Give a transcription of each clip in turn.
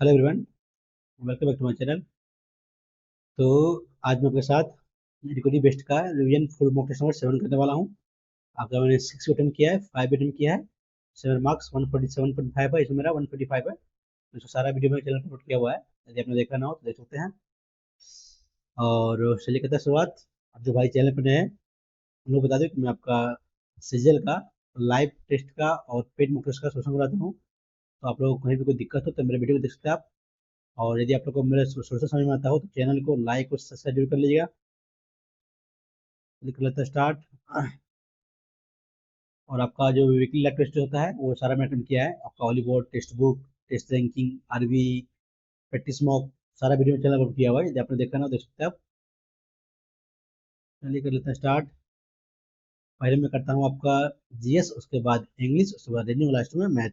Hello everyone, welcome back to my channel. तो आज मैं आपके साथ रिकवरी बेस्ट का revision full mock test number 7 करने वाला हूँ। आपका मैंने 6 अटेम्प्ट किया है, 5 अटेम्प्ट किया है, 7 मार्क्स 147.5 है, इसमें मेरा 145 है। तो इसका सारा वीडियो मेरे चैनल पर अपलोड किया हुआ है, यदि आपने देखा ना हो तो देख सकते हैं। और चलिए करते हैं शुरुआत। अब जो भाई चैनल पर नए हैं उन लोग बता दें कि मैं आपका सीजल का लाइव टेस्ट का और पेड मॉक टेस्ट का सोल्यूशन कराता हूँ। तो आप लोगों को कहीं भी कोई दिक्कत हो तो मेरे वीडियो को देख सकते हैं आप। और यदि आप लोग को मेरा सोर्सेस समझ में आता हो तो चैनल को लाइक और सब्सक्राइब जरूर कर लीजिएगा। लिख लेते हैं स्टार्ट। और आपका जो वीकली लैब टेस्ट होता है वो सारा मैंने अटेम्प्ट किया है। आपका Hollywood text book, test ranking, RB, practice mock, सारा वीडियो चैनल पर किया हुआ है। यदि आपने देखा ना देख सकते हैं आप। चलिए कर लेते हैं स्टार्ट। पहले मैं करता हूँ आपका जीएस, उसके बाद इंग्लिश, उसके बाद रीजनिंग, लास्ट में मैथ।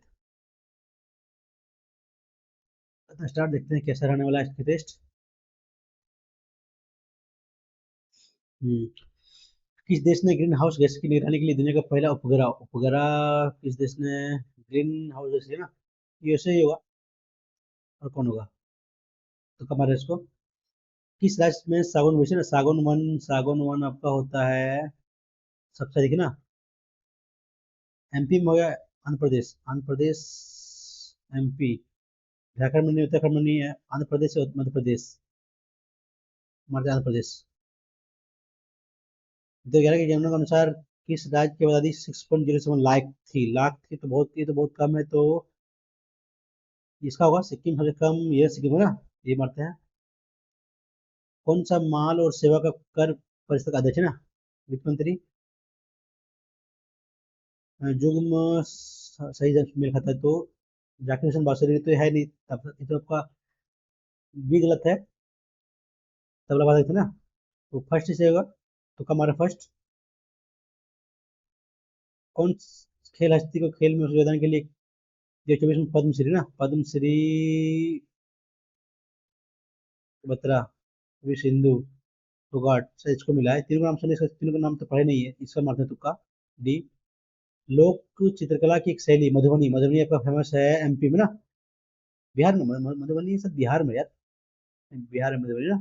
स्टार्ट, देखते हैं कैसा रहने वाला है इसका टेस्ट। हम्म, किस देश ने ग्रीन हाउस गैस की निगरानी के लिए दुनिया का पहला उपग्रह उपग्रह किस देश ने ग्रीन हाउस गैस लिया ना? यूएसए ही होगा। और कौन होगा? तो कमाल है इसको। किस राज्य में सागौन वैसे ना सागौन वन आपका होता है सबसे अधिक ना? एमपी में हो गया। आंध्र प्रदेश, एमपी। झारखंड में नहीं, उत्तराखंड में नहीं है। आंध्र प्रदेश और मध्य प्रदेश। मध्य आंध्र प्रदेश। 2011 की जनगणना के अनुसार किस राज्य की आबादी 6.07 लाख थी? तो बहुत, ये तो बहुत कम है। तो इसका होगा सिक्किम, सबसे कम ये सिक्किम है ना। ये मानते हैं। कौन सा माल और सेवा का कर परिषद का अध्यक्ष है ना? वित्त मंत्री। जुग्म सही जब मेल खाता है तो जाकिर हुसैन बासरी तो है नहीं, तब ये तो आपका भी गलत है। तबला बादक थे ना। तो फर्स्ट से होगा। तो हमारा फर्स्ट। कौन खेल हस्ती को खेल में योगदान के लिए 2024 में पद्मश्री ना? पद्मश्री बत्रा, वी सिंधु, फोगाट से इसको मिला है। तीनों का नाम सुने, इसका तीनों का नाम तो पढ़े नहीं है, इसका मारते तुक्का। डी। लोक चित्रकला की एक शैली मधुबनी, मधुबनी आपका फेमस है एमपी में ना? बिहार में मधुबनी सब बिहार में यार। बिहार में मधुबनी ना?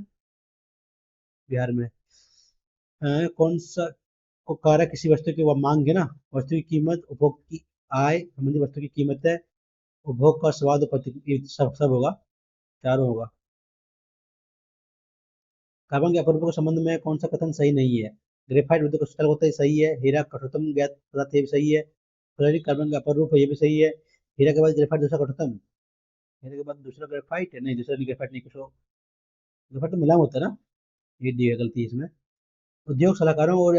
बिहार में। कौन सा को कारक किसी वस्तु की मांग है ना? वस्तु की कीमत, उपभोग की आय संबंधी वस्तु की कीमत है, उपभोग का स्वाद और ये सब सब होगा, चारों होगा। कार्बन के अपरूपण के संबंध में कौन सा कथन सही नहीं है? ग्रेफाइट उद्योग स्थल होता है, सही है। हीरा कठोरतम ज्ञात पदार्थ, ये भी सही है। फ्लोरीन कार्बन का अपरूप है, ये भी सही है। हीरा के बाद ग्रेफाइट दूसरा कठोरतम। हीरा के बाद दूसरा ग्रेफाइट है नहीं, दूसरा नहीं, ग्रेफाइट नहीं कुछ हो। ग्रेफाइट तो मिला होता है ना? ये डी है गलती इसमें। उद्योग सलाहकारों और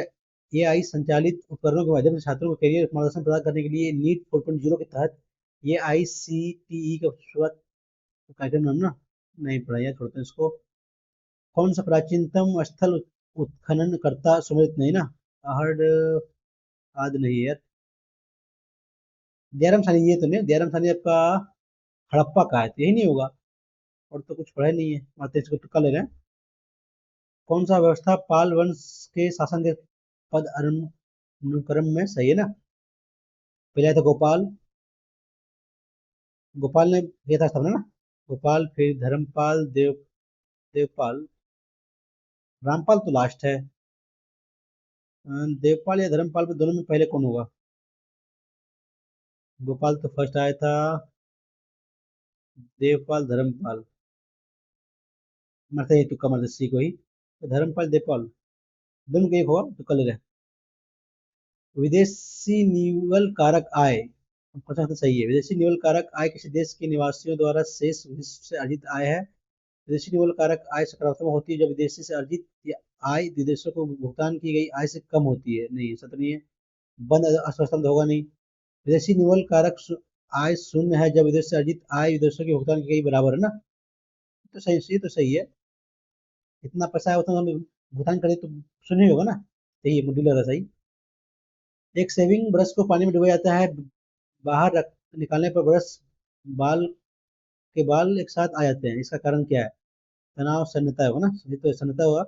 एआई संचालित उपकरणों के माध्यम से छात्रों को करियर मार्गदर्शन प्रदान करने के लिए नीट 4.0 के तहत ये आईसीटीई का शुरुआत कार्यक्रम नाम ना? नहीं पढ़ा यार, छोड़ते हैं इसको। कौन सा प्राचीनतम स्थल उत्खनन करता सम्मिलित नहीं ना? आहड़ आदि नहीं यार। दयाराम सानी, ये तो नहीं, दयाराम सानी आपका हड़प्पा का है, तो यही नहीं होगा। और तो कुछ पढ़ा ही नहीं है, मात्र इसको तुक्का ले रहे हैं। कौन सा व्यवस्था पाल वंश के शासन के पद अनुक्रम में सही है ना? पहला था गोपाल। गोपाल ने किया था स्थापना ना? गोपाल, फिर धर्मपाल, देवपाल। रामपाल तो लास्ट है। देवपाल या धर्मपाल में दोनों में पहले कौन होगा? गोपाल तो फर्स्ट आया था। देवपाल, धर्मपाल। मरते ही तुक्का मारते सी को ही, तो धर्मपाल देवपाल दोनों के एक होगा, तुक्का ले रहे हैं। विदेशी निवल कारक आय कौन सा? तो सही है। विदेशी निवल कारक आय किसी देश के निवासियों द्वारा शेष विदेश से अर्जित आय है। विदेशी निवल कारक आय सकारात्मक होती है जब विदेशी से अर्जित आय विदेशों को भुगतान की गई आय से कम होती है। नहीं, ऐसा तो नहीं है। बंद अस्वस्थ होगा नहीं। विदेशी निवल कारक आय शून्य है जब विदेश से अर्जित आय विदेशों के भुगतान की गई बराबर है ना? तो सही, तो सही है। इतना पैसा है उतना हम भुगतान करें तो शून्य ही होगा ना? सही है, मुझे लग रहा है सही। एक सेविंग ब्रश को पानी में डुबाया जाता है, बाहर रख निकालने पर ब्रश बाल के बाल एक साथ आ जाते हैं, इसका कारण क्या है? तनाव, सन्नता होगा ना? ये तो सन्नता होगा।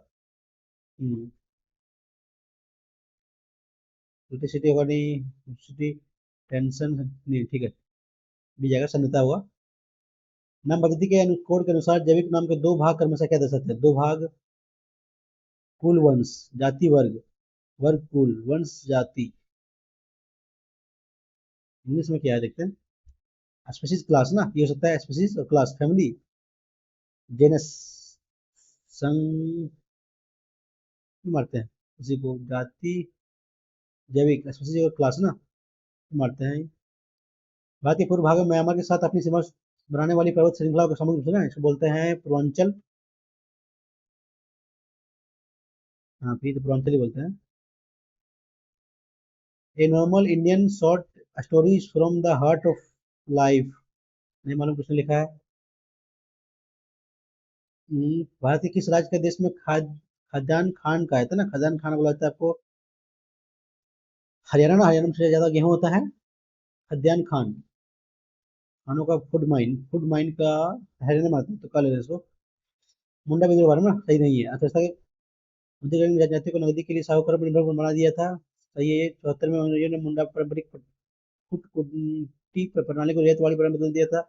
इलेक्ट्रिसिटी होगा नहीं, इलेक्ट्रिसिटी, टेंशन नहीं, ठीक है। भी जाएगा, सन्नता होगा। नाम पद्धति के कोड के अनुसार जैविक नाम के दो भाग क्रमशः क्या दर्शाते हैं? दो भाग, कुल वंश, जाति वर्ग, वर्ग कुल, वंश जाति। इंग्लिश में क्या है देखते हैं। स्पीसीज क्लास ना, ये हो सकता है स्पीसीज और क्लास, फैमिली, जेनस, संघ मारते हैं उसी को, जाति, जैविक, स्पीसीज और क्लास ना मारते हैं। भारत के पूर्व भाग में म्यांमार के साथ अपनी सीमा बनाने वाली पर्वत श्रृंखला को समुद्र से ना इसको बोलते हैं पूर्वांचल। हाँ, फिर तो पूर्वांचल ही बोलते हैं। A normal Indian short stories from the heart of life, नहीं मालूम किसने लिखा है। भारत के किस राज्य के देश में खजान खान का है था ना, खजान खान बोला जाता है आपको। हरियाणा ना, हरियाणा में सबसे ज्यादा गेहूं होता है। खद्यान खान, खानों का फूड माइन, फूड माइन का हरियाणा में आता है, तो कल है इसको। मुंडा विद्रोह बारे में ना सही नहीं है। अर्थव्यवस्था के मध्य ग्रामीण जनजाति को नगदी के लिए साहूकार पर निर्भर बना दिया था, सही है। 74 में अंग्रेजों ने मुंडा पारंपरिक फुट कुटी प्रणाली को रेत वाली प्रणाली में बदल दिया था।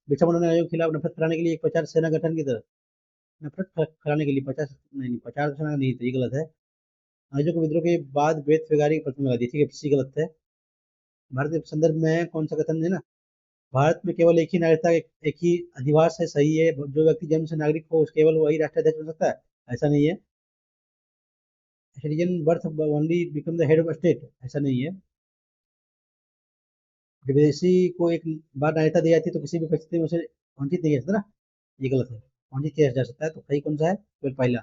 बिरसा मुंडा ने अंग्रेजों के खिलाफ नफरत फैलाने के लिए एक 50 सेना गठन की तरह, नफरत फैलाने के लिए 50 नहीं, 50 सेना नहीं था, ये गलत है। अंग्रेजों को विद्रोह के बाद बेत फैगारी की प्रतिमा लगा दी, ठीक है, सी गलत है। भारत के संदर्भ में कौन सा कथन है ना, भारत में केवल एक ही नागरिकता, एक ही अधिवास है, सही है। जो व्यक्ति जन्म से नागरिक हो केवल वही राष्ट्राध्यक्ष बन सकता है, ऐसा नहीं है। Citizen birth only become the head of state, ऐसा नहीं है। जब विदेशी को एक बार नागरिकता दी जाती है तो किसी भी परिस्थिति में उसे वंचित नहीं किया जा सकता ना, ये गलत है। वंचित किया जा सकता है, तो सही कौन सा है? तो पहला।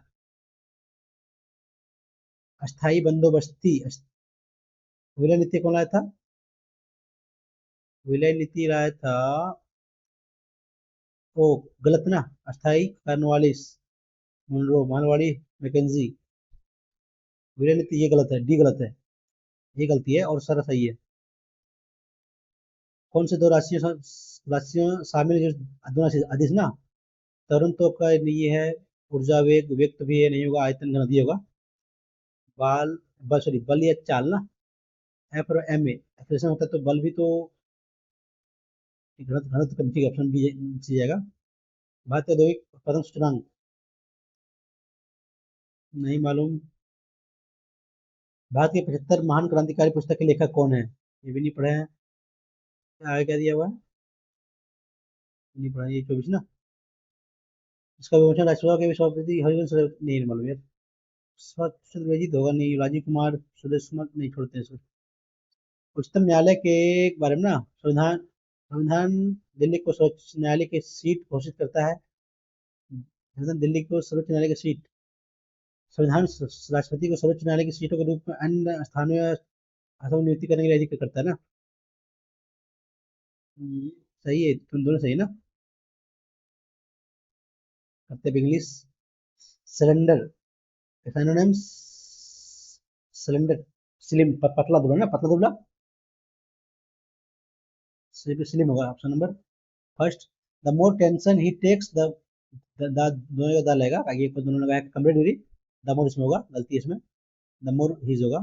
अस्थाई बंदोबस्ती, विलय नीति कौन लाया था? विलय नीति लाया था ओ, गलत ना, अस्थाई कॉर्नवालिस, मुनरो, मारवाड़ी, मैकेंजी। विलय नीति ये गलत है, डी गलत है, ये गलती है और सारा सही है। कौन से दो राशियों शामिल है जो दोनों आदेश ना, तरुण तो का ये है, ऊर्जा वेग, वेग तो भी ये नहीं होगा, आयतन घनत्व होगा। बाल, बल सॉरी, बल या चाल ना, एफ और एम ए एक्सेलरेशन होता है, तो बल भी तो घनत्व, घनत्व का ठीक ऑप्शन भी सी जाएगा। भारतीय औद्योगिक प्रथम सूचकांक, नहीं मालूम। भारत के 75 महान क्रांतिकारी पुस्तक के लेखक कौन है? ये भी नहीं पढ़े हैं। आगे क्या दिया हुआ है? नहीं पढ़ा, ये 24 ना। इसका विमोचन राज्यसभा के सभापति हरिवंश नहीं मालूम यार। चतुर्वेदी होगा नहीं, राजीव कुमार, सुरेश कुमार, नहीं छोड़ते हैं इसको। उच्चतम न्यायालय के बारे में ना, संविधान, संविधान दिल्ली को सर्वोच्च न्यायालय की सीट घोषित करता है। संविधान दिल्ली को सर्वोच्च न्यायालय की सीट, संविधान राष्ट्रपति को सर्वोच्च न्यायालय की सीटों के रूप में अन्य स्थानीय आसन नियुक्ति करने के लिए अधिकृत करता है ना। सही है, तुम दोनों सही है ना। करते English, cylinder, synonyms, cylinder, slim, पतला दुबला ना, पतला दुबला, स्लिम होगा option number first. The more tension ही टेक्स द, दोनों का द लगेगा, आगे को दोनों लगाया कमरे ड्यूरी, द मोर इसमें होगा, गलती है इसमें, द मोर हीज होगा।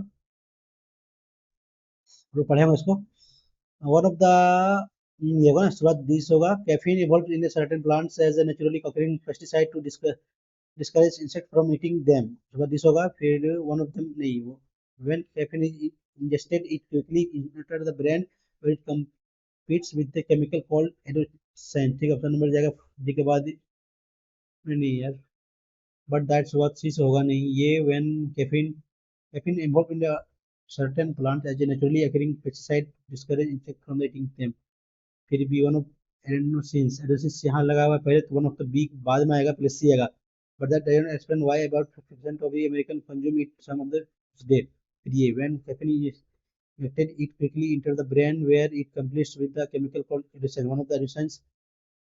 वो पढ़े हम इसको। वन ऑफ द, ये होगा ना, शुरुआत दिस होगा, caffeine evolve in certain plants as a naturally occurring pesticide to discourage insect from eating them, उसके बाद दिस होगा। फिर one of them नहीं, वो when caffeine is ingested it quickly enter the brain where it competes with the chemical called adenosine, ठीक है, option number जाएगा D के बाद। नहीं यार, बट दैट्स व्हाट सी से होगा नहीं ये। when caffeine, caffeine involved in the certain plant as a naturally occurring pesticide discourage insect from eating them, फिर भी वन ऑफ एडेनोसिन्स, एडेनोसिन्स यहाँ लगा हुआ है पहले, तो वन ऑफ द बी बाद में आएगा, प्लस सी आएगा। But that doesn't explain why about 50% of the American consume it some of the day. फिर ये when caffeine is injected it quickly enter the brain where it completes with the chemical called adenosine, one of the adenosines।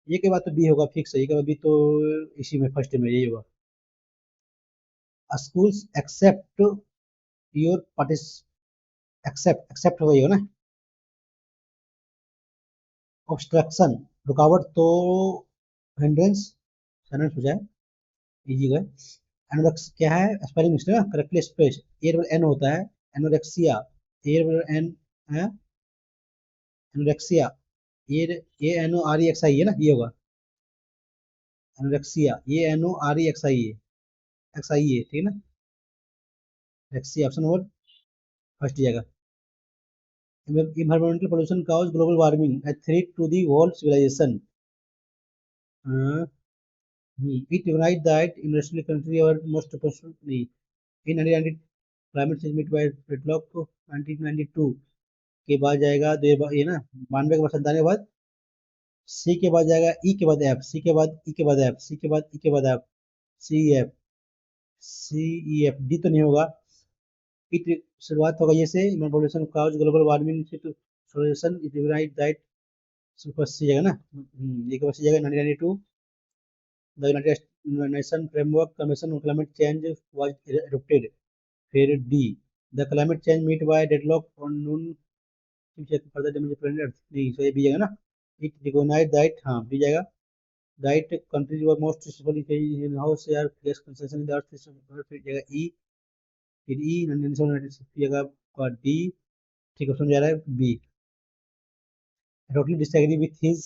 ये के बाद तो B होगा fix है, ये के बाद बी तो इसी में फर्स्ट में यही होगा। schools accept your partic accept होगा, ये होगा ना। ऑब्स्ट्रक्शन, रुकावट, तो हिंड्रेंस, सैलेंस हो जाए, इजी है। एनोरेक्स क्या है, स्पेलिंग मिस्टेक है, करेक्टली स्पेस, ए एन होता है, एनोरेक्सिया, ए एन है, anorexia, A A N O R E X I है ना, ये होगा। एनोरेक्सिया, ये NOREXIA ठीक है ना, रेक्सिया ऑप्शन नंबर फर्स्ट जाएगा। Environmental pollution cause global warming, a threat to the whole civilization. It denied that industrial country or most possibly in 1990 climate change met by deadlock 1992 के बाद जाएगा ये ना 92 के बाद 97 के बाद सी के बाद जाएगा ई के बाद एफ, सी के बाद ई के बाद एफ, सी के बाद ई के बाद F, C E F D तो नहीं होगा। इट शुरुआत होगा ये से population cause global warming situation it denied that super C जाएगा ना, ये के बाद सी जाएगा 1992 the United Nation framework commission on climate change was adopted. फिर D the climate change meet by deadlock on noon further damage planet earth, नहीं सो ये बी जाएगा ना। इट रिकॉग्नाइज दैट, हाँ बी जाएगा, that countries were most responsible in how share gas consumption in the earth system, फिर जाएगा ई, फिर ई 1997 जाएगा डी, ठीक ऑप्शन जा रहा है B. Totally disagree with his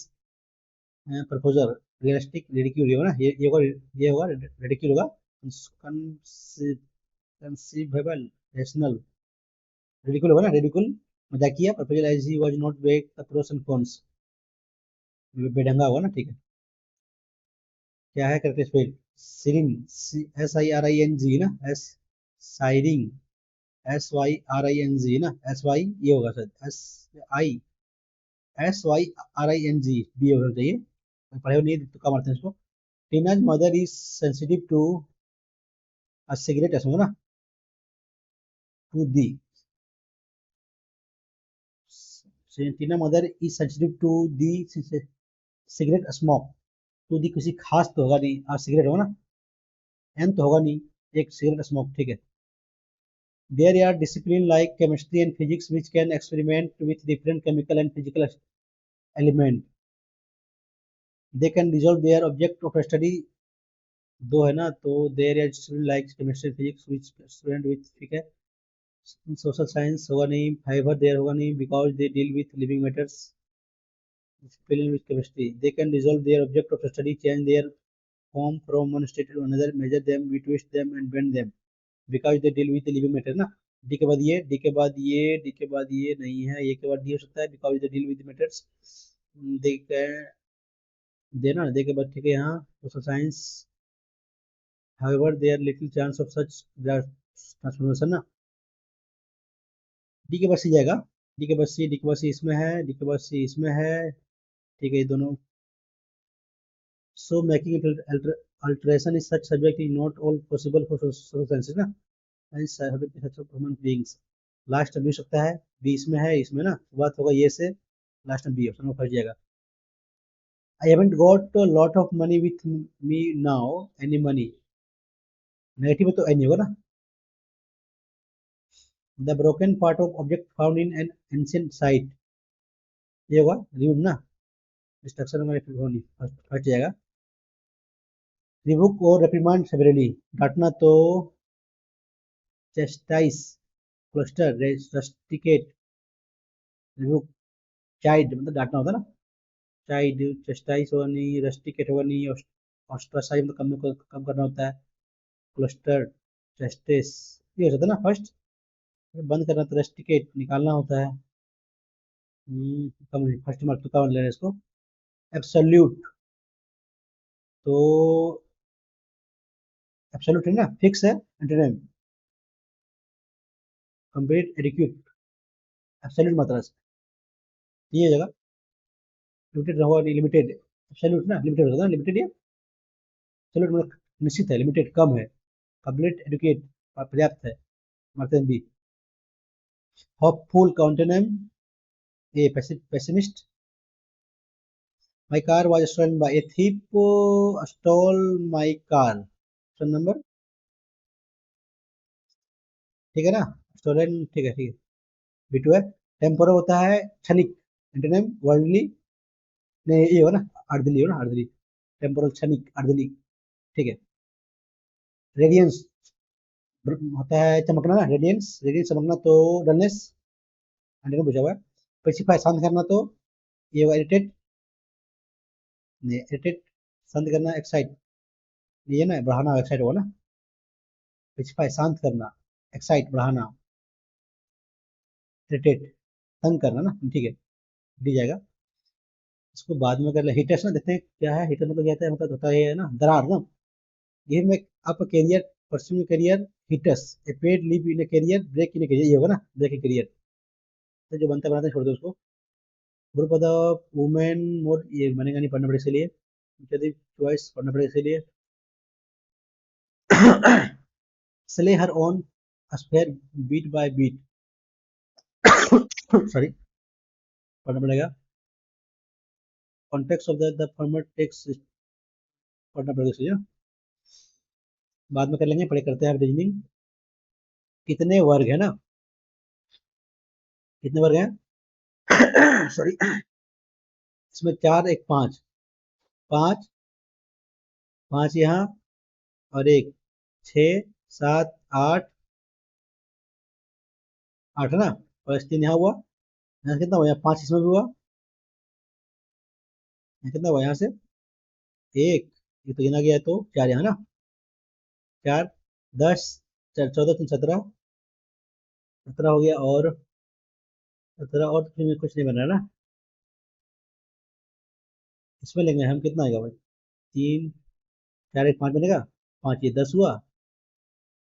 proposal realistic ridicule होगा ना, ये होगा रिडिक्यूल होगा, कंसीवेबल रैशनल रिडिक्यूल होगा ना, रिडिक्यूल मजाकिया, proposal as he was not weigh the pros and cons, बेढंगा होगा ना, ठीक है। क्या है करेक्ट स्पेल, सीरिंग SIRING ना, एस साइरिंग SYRING ना, SY ये होगा शायद SYRING बी होना चाहिए, पढ़े हो नहीं तो क्या मारते हैं इसको। Tina's mother is sensitive to a cigarette ऐसा होगा ना, to the Tina mother is sensitive to the cigarette smoke, to the किसी खास तो होगा नहीं, और सिगरेट होगा ना, एन तो होगा नहीं, एक सिगरेट स्मोक ठीक है। There are disciplines like chemistry and physics which can experiment with different chemical and physical element. They can resolve their object of study, दो है ना, तो there are disciplines like chemistry and physics which experiment with, ठीक है। Social science होगा नहीं, fiber there होगा नहीं because they deal with living matters. Discipline with chemistry, they can resolve their object of study, change their form from one state to another, measure them, we twist them and bend them because they deal with the living matter ना। D के बाद ये, D के बाद ये, D के बाद ये नहीं है, ये के बाद डी हो सकता है because they deal with matters, दे देना दे के बाद ठीक है। यहाँ social science however their little chance of such transformation ना, डी के बाद सी जाएगा, डी के बाद सी, डी के बाद सी इसमें है, डी के बाद सी इसमें है, ठीक है ये दोनों। So making alteration is such subject is not all possible for social sciences ना, ह्यूमन बीइंग्स। लास्ट में भी हो सकता है, बी इसमें है, इसमें ना बात होगा ये से, लास्ट में बी ऑप्शन में फंस जाएगा। I haven't got a lot of money with me now, any money, negative में तो एनी होगा ना। The broken part of object found in an ancient site, ये होगा रिमूव ना, डिस्ट्रक्शन में फर्स्ट जाएगा। रिबुक और रिप्रिमांड सेवरली, डांटना तो चेस्टाइस, क्लस्टर रस्टिकेट, रिबुक चाइल्ड मतलब डांटना होता है ना, चाइल्ड, चेस्टाइस होगा नहीं, रस्टिकेट होगा नहीं, ऑस्ट्रासाइज मतलब कम करना होता है, क्लस्टर चेस्टेस ये हो जाता है ना फर्स्ट, बंद करना तो रस्टिकेट निकालना होता है। कम फर्स्ट मार्क तो कम ले रहे हैं इसको। एब्सोल्यूट तो एब्सोल्यूट है ना, फिक्स है, एंटोनिम कंप्लीट एडिक्यूट, एब्सोल्यूट मतलब ये जगह लिमिटेड होगा नहीं, लिमिटेड एब्सोल्यूट ना, लिमिटेड होता है ना, लिमिटेड ये एब्सोल्यूट मतलब निश्चित है, लिमिटेड कम है, कंप्लीट एडुकेट पर्याप्त है, मतलब बी। होपफुल का antonym A pessimist. My car was stolen by a thief, stole my car, option number ठीक है ना, स्टोलन ठीक है, ठीक है बिटू है। टेम्पोरल होता है क्षणिक, एंटोनिम वर्ल्डली, नहीं ये हो ना अर्धली, हो ना अर्धली, टेम्पोरल क्षणिक अर्धली ठीक है। रेडियंस होता है चमकना ना, रेडियंस रेडियंस चमकना तो डलनेस, एंटोनिम पूछा हुआ है। पेसिफाई शांत करना तो ये होगा इरिटेट, नहीं इरिटेट शांत करना, एक्साइट, ये ना बढ़ाना, एक्साइट होगा ना। पेसिफाई शांत करना, एक्साइट बढ़ाना, इरिटेट तंग करना ना, ठीक है, दी जाएगा। इसको बाद में कर ले। हिटस ना देखते हैं क्या है, हिटस मतलब क्या होता है, मतलब होता है ना दरार ना। गिव में up career, pursuing career, hiatus a paid leave in a career, break in a career, ये होगा ना ब्रेक इन करियर। तो जो बनता बनाते छोड़ दो उसको। ग्रुप ऑफ द वुमेन मोर, ये बनेगा नहीं, पढ़ना पड़ेगा इसलिए, यदि चॉइस पढ़ना पड़ेगा इसलिए। Slay her own sphere beat by beat, sorry, पढ़ना पड़ेगा। Context of the former text पढ़ना पड़ेगा इसलिए, बाद में कर लेंगे, पढ़े करते हैं रीजनिंग। कितने वर्ग है ना, कितने वर्ग हैं, सॉरी, इसमें 4 1 5, 5 5 यहाँ और एक 6 7 8 8 ना, और 3 यहाँ हुआ, यहाँ से कितना हुआ, यहाँ 5 इसमें भी हुआ, यहाँ कितना हुआ, यहाँ से 1, ये तो गिना गया है, तो 4 यहाँ ना, 4 10 4 14 3 17, 17 हो गया, और 17, और तो फिर कुछ नहीं बन रहा ना। इसमें लेंगे हम, कितना आएगा भाई, 3 4 1 5 बनेगा, 5 ये 10 हुआ,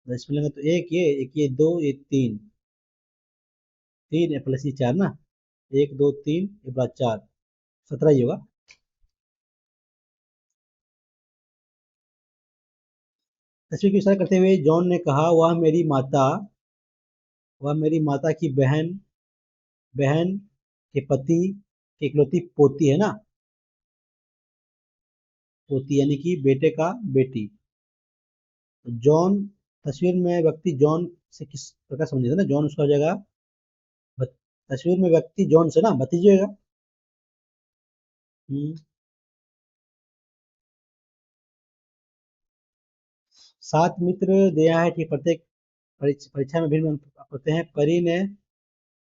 10 में लेंगे तो एक ये 2 ये 3, 3 प्लस ये 4 ना, 1 2 3 ये बाद 4, 17 ही होगा। तस्वीर की इशारा करते हुए जॉन ने कहा, वह मेरी माता की बहन बहन के पति की इकलौती पोती है ना, पोती यानी कि बेटे का बेटी। तो जॉन, तस्वीर में व्यक्ति जॉन से किस प्रकार समझे थे ना, जॉन उसका हो जाएगा, तस्वीर में व्यक्ति जॉन से ना भतीजे होगा। हम्म, 7 मित्र दिया है कि प्रत्येक परीक्षा में भिन्न होते हैं।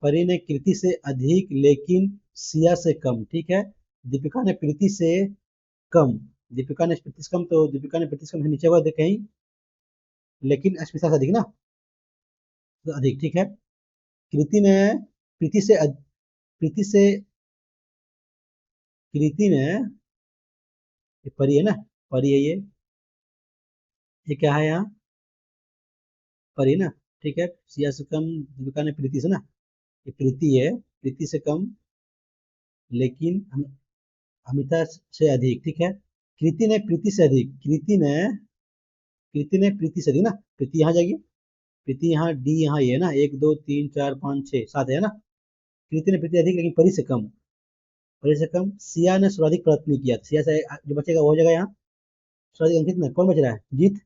परी ने कृति से अधिक लेकिन सिया से कम, ठीक है। दीपिका ने प्रीति से कम, दीपिका ने प्रीति से कम, तो दीपिका ने प्रीति से कम नीचे हुआ देखे कहीं, लेकिन अस्मिता से अधिक ना, तो अधिक, ठीक है। कृति ने प्रीति से प्रीति से, कृति ने, ये परी है ना, परी है ये क्या है यहाँ, परी ना, ठीक है। सिया से कम, दीपिका ने प्रीति से ना, ये प्रीति है, प्रीति से कम लेकिन अमिता से अधिक, ठीक है। कृति ने प्रीति से अधिक, कृति ने प्रीति से अधिक ना, प्रीति यहाँ जाएगी, प्रीति यहाँ, डी यहाँ, ये है ना, 1 2 3 4 5 6 7 है ना। कृति ने प्रीति अधिक लेकिन परी से कम, परी से कम। सिया ने सर्वाधिक प्रयत्न किया, सिया से जो बचेगा वो हो जाएगा यहाँ, सर्वाधिक अंकित में कौन बच रहा है, जीत।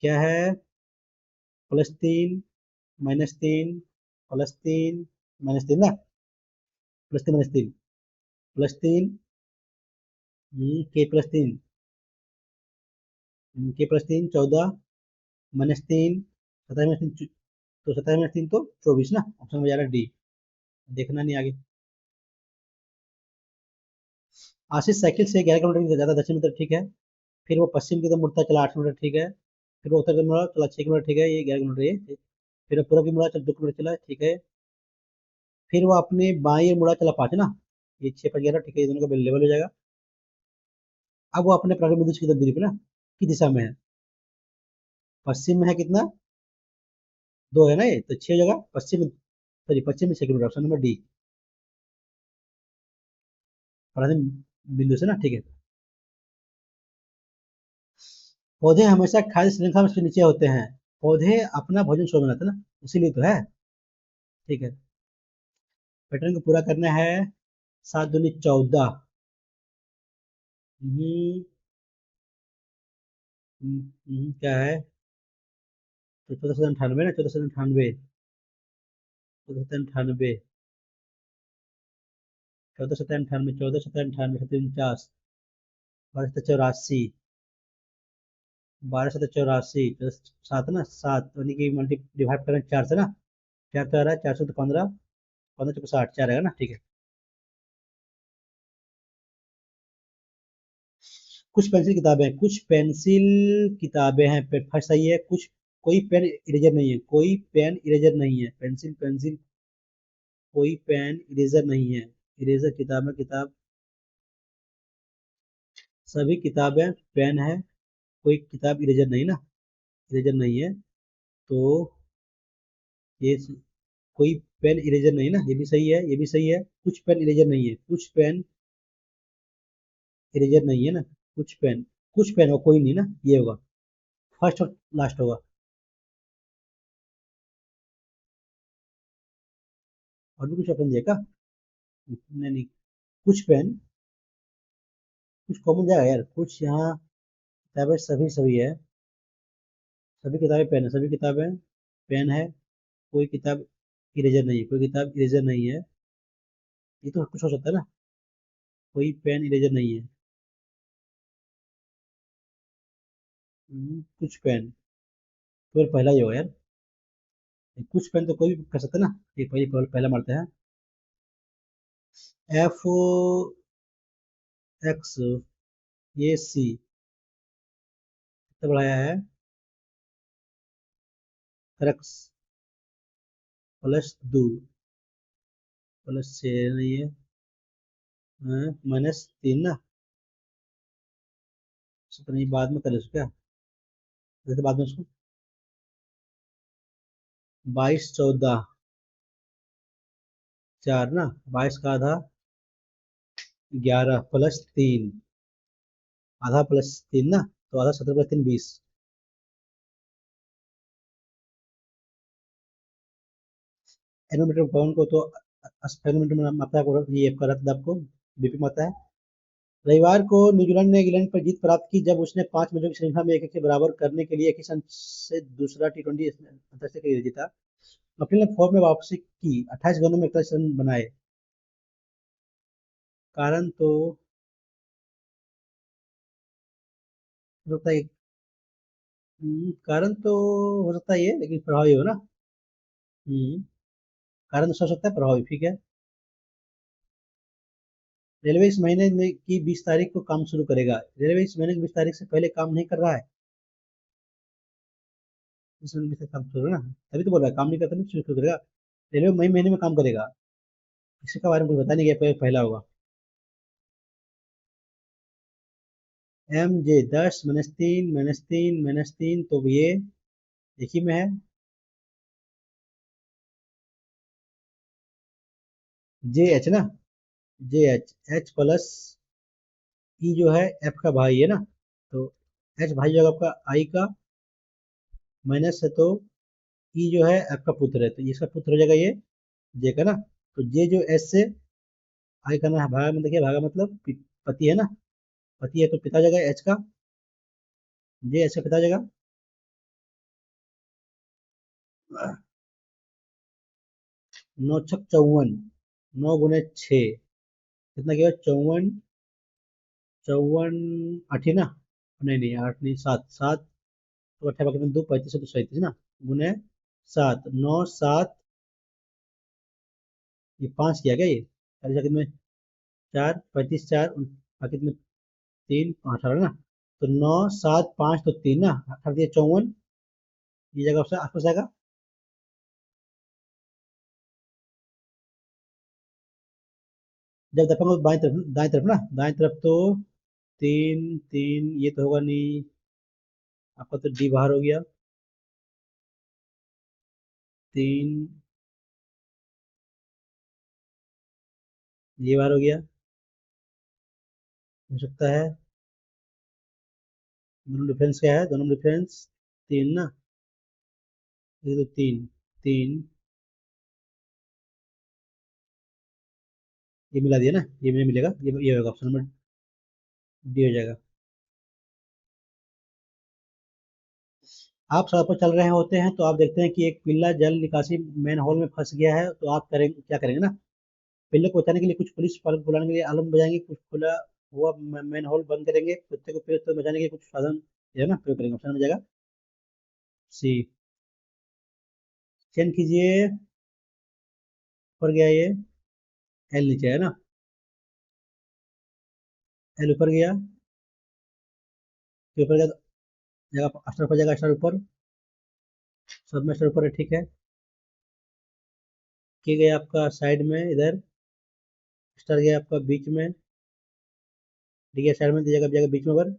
क्या है, +3 -3 +3 -3 ना, +3 -3 +3, के +3, के +3 14, -3 27 -3, तो 27 -3 तो 24 ना, ऑप्शन में जा रहा है डी, देखना नहीं आगे। आशीष साइकिल से 11 किलोमीटर ज्यादा दक्षिण में तरफ, ठीक है। फिर वो पश्चिम की तरफ मुड़ता चला 8 किलोमीटर, ठीक है। फिर वो उत्तर की मुड़ा चला 6 किलोमीटर, ठीक है, ये 11 किलोमीटर ये। फिर वो पूर्व की मुड़ा चला 2 किलोमीटर चला, ठीक है। फिर वो अपने बाएं मुड़ा चला 5 ना, ये 6 5 11, ठीक है, ये दोनों का लेवल हो जाएगा। अब वो अपने प्रारंभिक बिंदु की तरफ दूरी पे ना, की दिशा में है, पश्चिम में है कितना, 2 है ना, ये तो 6 जगह पश्चिम, सॉरी पश्चिम में 6 किलोमीटर, ऑप्शन नंबर डी, प्रारंभिक बिंदु से ना, ठीक है। पौधे हमेशा खाद्य श्रृंखला में सबसे नीचे होते हैं, पौधे अपना भोजन स्वयं बनाते हैं ना, इसीलिए तो है, ठीक है। पैटर्न को पूरा करना है, 7 दूनी 14, क्या है, तो 1498 ना, 1498, 1498, 1498, 1498, 749, 1284, 1284, 7 ना, 7 यानी कि मल्टी डिवाइड करें 4 से ना, 4 तो आ रहा है, 400 तो 15, 15 चौको 60, 4 आएगा ना, ठीक है। कुछ पेंसिल किताबें हैं, कुछ पेंसिल किताबें हैं, फर्स्ट सही है। कुछ, कोई पेन इरेजर नहीं है, कोई पेन इरेजर नहीं है, पेंसिल पेंसिल, कोई पेन इरेजर नहीं है, इरेजर किताबें किताब, सभी किताबें पेन है, कोई किताब इरेजर नहीं ना, इरेजर नहीं है, तो ये कोई पेन इरेजर नहीं ना, ये भी सही है, ये भी सही है। कुछ पेन इरेजर नहीं है, कुछ पेन इरेजर नहीं है ना, कुछ पेन हो, कोई नहीं ना, ये होगा फर्स्ट और लास्ट होगा। और भी कुछ ऑप्शन दिया क्या? नहीं नहीं, कुछ पेन, कुछ कॉमन जाएगा यार, कुछ यहाँ किताबें सभी सभी है, सभी किताबें पेन है, सभी किताबें पेन है, कोई किताब इरेजर नहीं है, कोई किताब इरेजर नहीं है, ये तो कुछ हो सकता है ना, कोई पेन इरेजर नहीं है। कुछ पेन, तो फिर पहला ही होगा यार, कुछ पेन तो कोई भी कर सकता है ना, ये पहला मारते हैं। एफ एक्स, ये सी कितना बढ़ाया है, एक्स प्लस दो, प्लस छः नहीं है, माइनस तीन ना, तो नहीं बाद में कर इसको क्या, जैसे बाद में उसको 22 14 4 ना, 22 का आधा 11 प्लस तीन, आधा प्लस तीन ना, तो आधा 17 प्लस तीन 20। एनोमीटर पवन को तो एनोमीटर में मात्रा को ये आपका रक्त दाब को बीपी मात्रा है। रविवार को न्यूजीलैंड ने इंग्लैंड पर जीत प्राप्त की जब उसने 5 मैचों की श्रृंखला में एक एक के बराबर करने के लिए एक ही रन से दूसरा टी20 अंतर्राष्ट्रीय क्रिकेट जीता। कपिल ने फॉर्म में वापसी की, 28 गेंदों में 41 रन बनाए। कारण तो हो सकता है, कारण तो हो सकता है ये, लेकिन प्रभावी हो ना। हम्म, कारण तो हो सकता है, प्रभावी ठीक है। रेलवे इस महीने में की 20 तारीख को काम शुरू करेगा, रेलवे इस महीने की 20 तारीख से पहले काम नहीं कर रहा है, इस महीने से काम शुरू है ना, तभी तो बोल रहा है काम नहीं करता, नहीं शुरू करेगा, रेलवे मई महीने में काम करेगा। इसके बारे में कुछ बता नहीं गया, पहला होगा। एम जे 10 -3 -3 -3 तो ये एक ही में है। जे एच ना, जे एच, एच प्लस ई जो है एफ का भाई है ना, तो एच भाई जो है आपका आई का, माइनस है तो ई जो है एफ का पुत्र है, तो इसका पुत्र हो जाएगा ये जे का ना, तो जे जो एस से आई का ना भागा में, देखिए भागा मतलब पति है ना, पति है तो पिता हो जाएगा एच का, जे एच का पिता हो जाएगा। 9 × 54, 9 × 6 कितना क्या, 54, 54 आठ ही ना, नहीं नहीं आठ नहीं, सात सात, तो 28 में 2 35 है तो 37 ना, गुने 7, 9 7, ये 5 किया गया, ये चालीस आखिर में 4 35 4 आखिर में 3 18 ना, तो 9 7 5 तो 3 ना, 58 54, ये जगह आपसे आसपास आएगा। जब दफा दाएं तरफ ना, दाएं तरफ तो 3 3, ये तो होगा नहीं, आपका तो डी बाहर हो गया, 3, ये बाहर हो गया, हो सकता है। दोनों डिफरेंस क्या है, दोनों डिफरेंस 3 ना, ये तो 3 3, ये मिला दिया ना, ये मुझे मिलेगा, ये होगा ऑप्शन नंबर डी हो जाएगा। आप सड़क पर चल रहे होते हैं तो आप देखते हैं कि एक पिल्ला जल निकासी मैन होल में फंस गया है, तो आप करेंगे क्या करेंगे ना, पिल्ले को बचाने के लिए कुछ पुलिस वालों को बुलाने के लिए अलार्म बजाएंगे, कुछ खुला हुआ मैन होल बंद करेंगे, कुत्ते को पेड़ से बचाने के लिए कुछ साधन जो है ना प्रयोग करेंगे, ऑप्शन में जाएगा सी। चेंज कीजिए, ऊपर गया ये, एल नीचे है ना, एल ऊपर गया, के ऊपर जगह स्टार पर जाएगा, स्टार ऊपर, सब में स्टार ऊपर है, ठीक है। के गया आपका साइड में, इधर स्टार गया आपका बीच में, ठीक है, साइड में दी जगह बीच में, ऊपर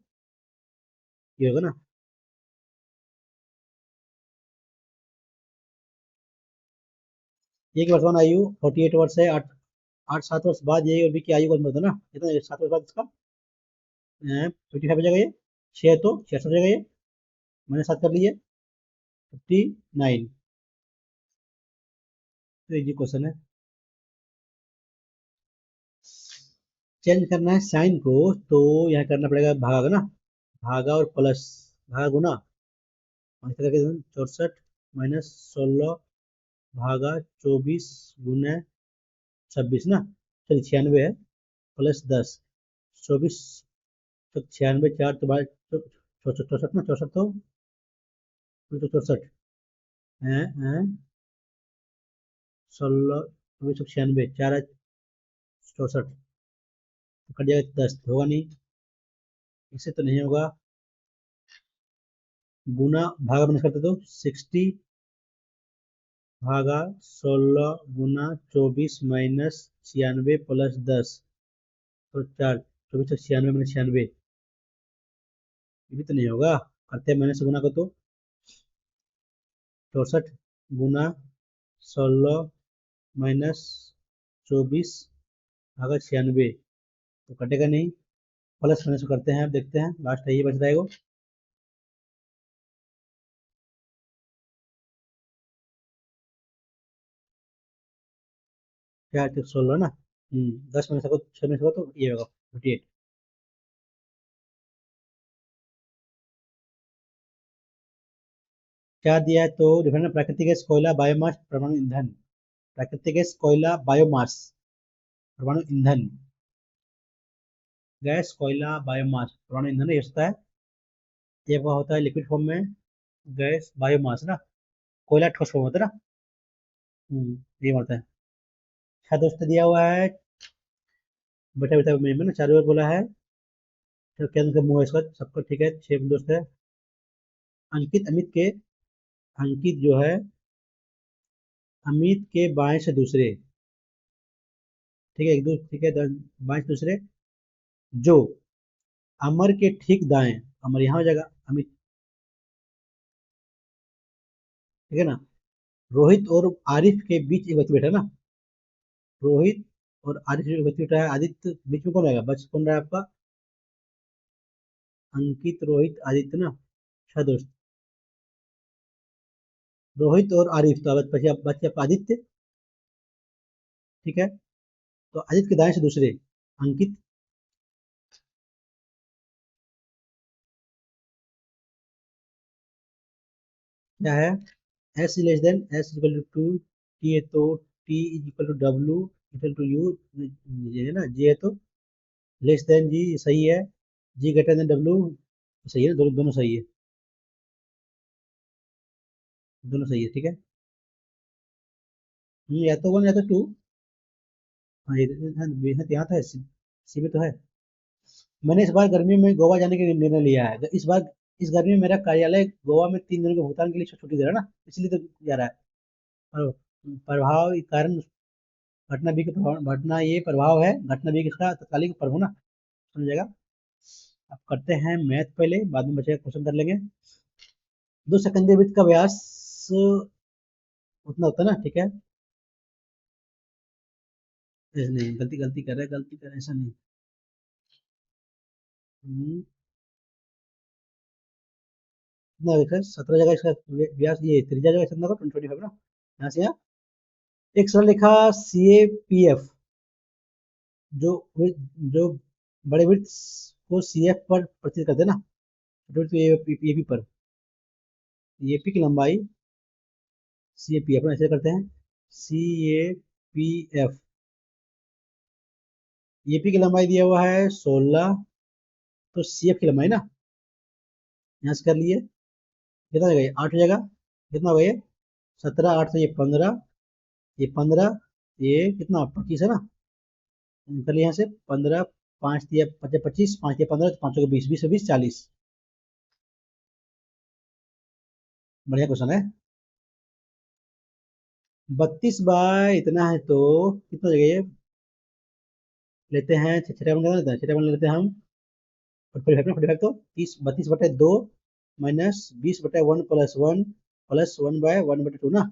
ये होगा ना। ये की वर्तमान आयु 48 वर्ष है। 7 वर्ष बाद ये और बी की आयु का मतलब ना, कितना 7 वर्ष बाद इसका 55 हो जाएगा, ये 6 तो 66 हो जाएगा, ये मैंने 7 कर लिए 59। तो इजी क्वेश्चन है। चेंज करना है साइन को, तो यहाँ करना पड़ेगा भागा ना, भागा और प्लस, भागा गुना, 64 माइनस 16 भागा 24 गुना 26 ना, चलिए 96 है, प्लस 10, 24 तो 96, 4 तो भाई 64 ना, 64 तो 64 है 16, 96, 4 है 64, तो कट जाएगा 10, होगा नहीं, इससे तो नहीं होगा। गुना भागा माइनस करते तो 60 भागा 16 गुना 24 माइनस 96 प्लस 10, तो 4, 24 तो 96 माइनस 96, ये भी तो नहीं होगा। करते हैं माइनस से गुना को, तो 64 गुना 16 माइनस 24 भागा 96, तो कटेगा नहीं। प्लस माइनस करते हैं, अब देखते हैं लास्ट है, ये बच जाएगा। क्या 16 ना, 10 माइनस को 6 माइनस को, तो ये होगा 48। क्या दिया है, तो डिफरेंट प्राकृतिक गैस, कोयला, बायोमास, परमाणु ईंधन। प्राकृतिक गैस, कोयला, बायोमास, परमाणु ईंधन। गैस, कोयला, बायोमास, परमाणु ईंधन, ये होता है। एक वह होता है लिक्विड फॉर्म में, गैस, बायोमास ना, कोयला ठोस फॉर्म होता है ना। ये होता है। अच्छा दोस्त दिया हुआ है, बैठा बैठा में ना चारों ओर बोला है, तो क्या उनका मुंह है इसका, सबको ठीक है, 6 दोस्त है। अंकित अमित के, अंकित जो है अमित के बाएं से दूसरे, ठीक है, एक दो, ठीक है, बाएं से दूसरे, जो अमर के ठीक दाएं, अमर यहाँ हो जाएगा, अमित, ठीक है ना। रोहित और आरिफ के बीच एक व्यक्ति बैठा है ना, रोहित और आरिफ एक व्यक्ति बैठा है, आदित्य बीच में कौन रहेगा, बच कौन रहा है आपका, अंकित, रोहित, आदित्य ना। अच्छा दोस्त, रोहित और आरिफ, तो अब बचे आपका आदित्य, ठीक है। तो आदित्य के दाएं से दूसरे अंकित, क्या है, S less than S equal to 2, T है तो T equal to W equal to U, ये है ना, जी है तो लेस देन जी, सही है, जी ग्रेटर देन डब्ल्यू, सही है, दोनों दोनों सही है, दोनों सही है, ठीक है। या तो 1 या तो 2, हाँ ये यहाँ तो है, सी में तो है। मैंने इस बार गर्मी में गोवा जाने का निर्णय लिया है, इस बार इस गर्मी में मेरा कार्यालय गोवा में 3 दिनों के भुगतान के लिए छुट्टी दे रहा है ना, इसलिए तो जा रहा है। और प्रभाव के कारण, घटना बी के प्रभाव, घटना ये प्रभाव है, घटना बी किसका, तत्कालिक प्रभाव ना, समझेगा। अब करते हैं मैथ पहले, बाद में बचे क्वेश्चन कर लेंगे। दो सेकंडरी वृत्त का व्यास उतना होता है ना, ठीक है, ऐसे नहीं, गलती गलती कर रहे हैं, गलती कर रहे हैं, ऐसा नहीं। हम्म, कितना देखा, 17 जगह इसका व्यास, ये त्रिज्या जगह कितना होगा, 25 ना, यहाँ से यहाँ एक सरल रेखा सी ए पी एफ, जो जो बड़े वृत्त को सी एफ पर प्रतीत करते हैं ना, छोटे वृत्त को ए पी पर, ए पी की लंबाई सी ए पी एफ ऐसे करते हैं, C A P F, A P की लंबाई दिया हुआ है 16, तो सी एफ की लंबाई ना, यहाँ से कर लिए, कितना हो जाएगा, 8 हो जाएगा, कितना हो गया ये, 17, 8 से ये 15, ये 15, ये कितना 25 है ना, कर लिया यहाँ से 15, 5 दिया 25, 5 दिया 15, तो 5 को 20, 20 से 20 40, बढ़िया क्वेश्चन है। 32 बाय इतना है तो कितना जगह ये लेते हैं, छठा वन लेते हैं, छठा वन लेते हैं हम 45 तो 32/2 माइनस 20/1 प्लस 1 प्लस 1/1/2 ना।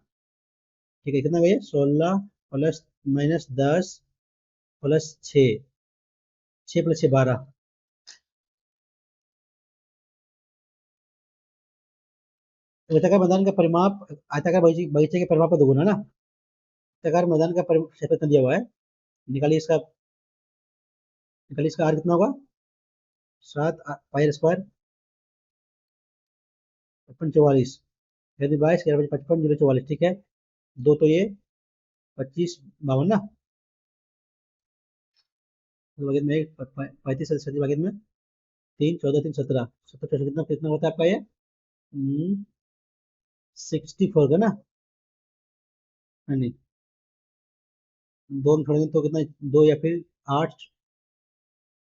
ठीक है, कितना भैया 16 प्लस माइनस 10 प्लस 6, 6 प्लस 6 12। तो आयताकार मैदान का परिमाप, आयताकार बगीचे के परिमाप का दोगुना ना। आयताकार मैदान का क्षेत्र कितना दिया हुआ है, निकालिए इसका, निकालिए इसका आर कितना होगा, 7 पाई स्क्वायर 55 44, यदि 22 11 55 0 44, ठीक है। दो तो ये 25 52 ना, भागित में एक 35 भागित में 3 14 3 17 17 कितना कितना होता है आपका ये 64 का ना। नहीं, दो में छोड़ेंगे तो कितना, दो या फिर 8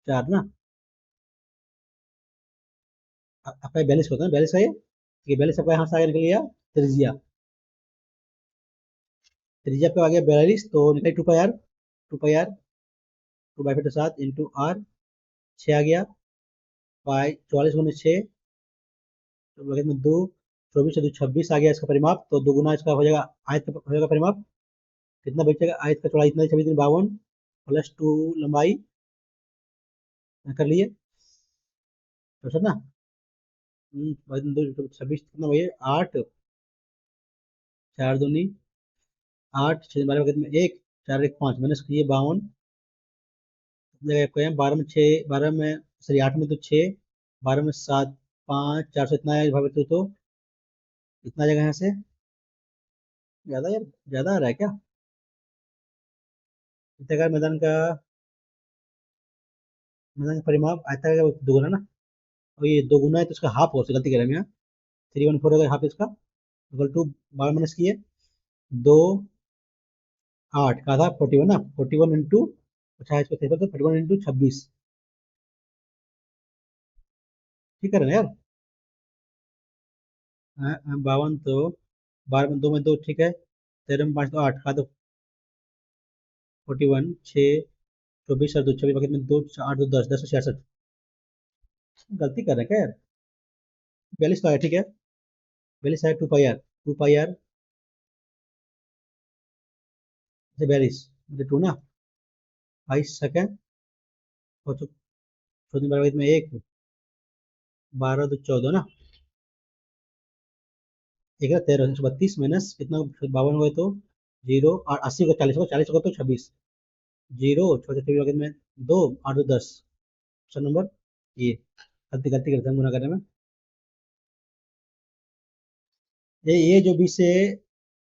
4 ना। आपका 42 होता है, 42 है ये 42 आपका यहाँ से आगे निकल गया त्रिज्या, त्रिज्या पे आ गया 42 तो निकल 2 pi r, 2 pi r 2/7 into r, 6 आ गया, पाई 44 × 6 तो बगल में 2, 24 आ गया इसका परिमाप, तो दोगुना इसका हो जाएगा, आयत का हो जाएगा परिमाप, कितना बचेगा, आयत का चौड़ाई इतना 26 52 प्लस 2 लंबाई, कर लिए तो ना। 26 कितना भैया 8 4 दूनी 8 6 12 वक्त में 1 4 1 5 माइनस किए 52 जगह को 12 में 6 12 में सॉरी 8 में तो 6 12 में 7 5 400 इतना है भाग तो इतना जगह यहाँ से ज्यादा यार, ज्यादा आ रहा है क्या। आयताकार मैदान का परिमाप आयताकार का दोगुना ना, और ये दोगुना है तो इसका हाफ हो, से गलती कर रहे हैं यहाँ, 314 अगर हाफ इसका इक्वल टू 12 माइनस किए 2 8 का था 41 ना, 41 इंटू 28 को 53 तो 41 × 26, ठीक है ना यार। 52 तो 12 में 2 में 2 ठीक है, 13 में 5 तो 8 का तो 41 6 24 और 2 26 बकेट में 2 8 2 10 10 66, गलती कर रहे हैं क्या यार। 42 तो आया ठीक है, 42 आया 2 पाई आर, 2 पाई आर से 42 मतलब 2 ना, 22 सेकेंड और 14 बकेट में 1 12 2 14 ना, ठीक है 13 132 माइनस कितना 52 हुए तो 0 और 80 को 40 होगा, 40 होगा तो 26 0 छोटे छोटे बकेट में 2 8 2 10, ऑप्शन नंबर ये, गलती गलती करते हैं गुना करने में। ये जो 20 से,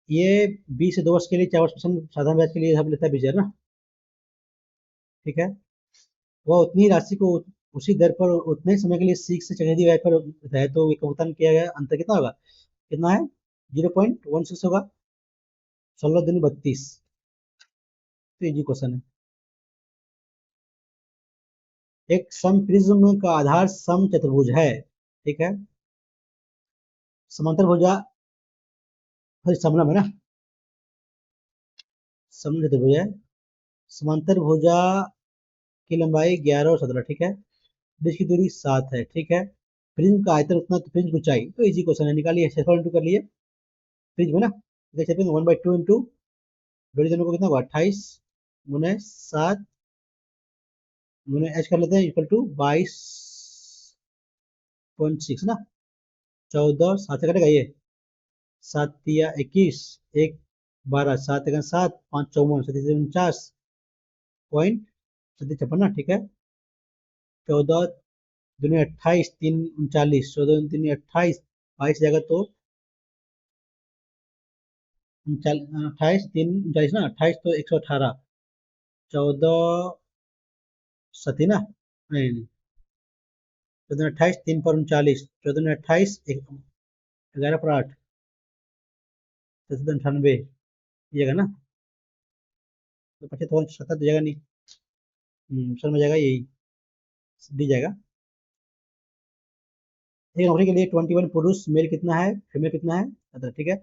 ये 20 से 2 वर्ष के लिए 4% साधारण ब्याज के लिए हम लेता है ब्याज ना, ठीक है। वह उतनी राशि को उसी दर पर उतने समय के लिए सीख से चक्रवृद्धि ब्याज पर है तो एक भुगतान किया गया अंतर कितना होगा, कितना है 0.16 होगा, 16 दूनी 32, तो इजी क्वेश्चन है। एक समप्रिज्म का आधार सम चतुर्भुज है, ठीक है, समांतर भुजा समलंब है ना, समलंब चतुर्भुज है, समांतर भुजा की लंबाई 11 और 17, ठीक है, बीच की दूरी 7 है, ठीक है, प्रिज्म का आयतन उतना तो प्रिज्म की ऊंचाई, तो इजी क्वेश्चन है, निकालिए क्षेत्रफल इंटू कर लिए प्रिज्म है ना, क्षेत्रफल 1/2 इंटू जोड़ी दोनों को कितना होगा 28 × 7 एच कर लेते हैं इक्वल टू 22.6 ना, 14 7 से कटेगा ये 7 या 21 1 12 7 7 5 54 37 49 सत्ती 56 ना, ठीक है, 14 दूनी 28 3 39 14 3 28 22 जाएगा तो 28 3 39 ना, 28 तो 118 14 सती ना, नहीं नहीं 14 28 3 पर 39 14 28 11 पर 8 97 ये जगह ना, तो 25 तो 77 जगह नहीं, सर में जाएगा यही डी जाएगा। एक नौकरी के लिए 21 पुरुष, मेल कितना है, फीमेल कितना है, 17, ठीक है।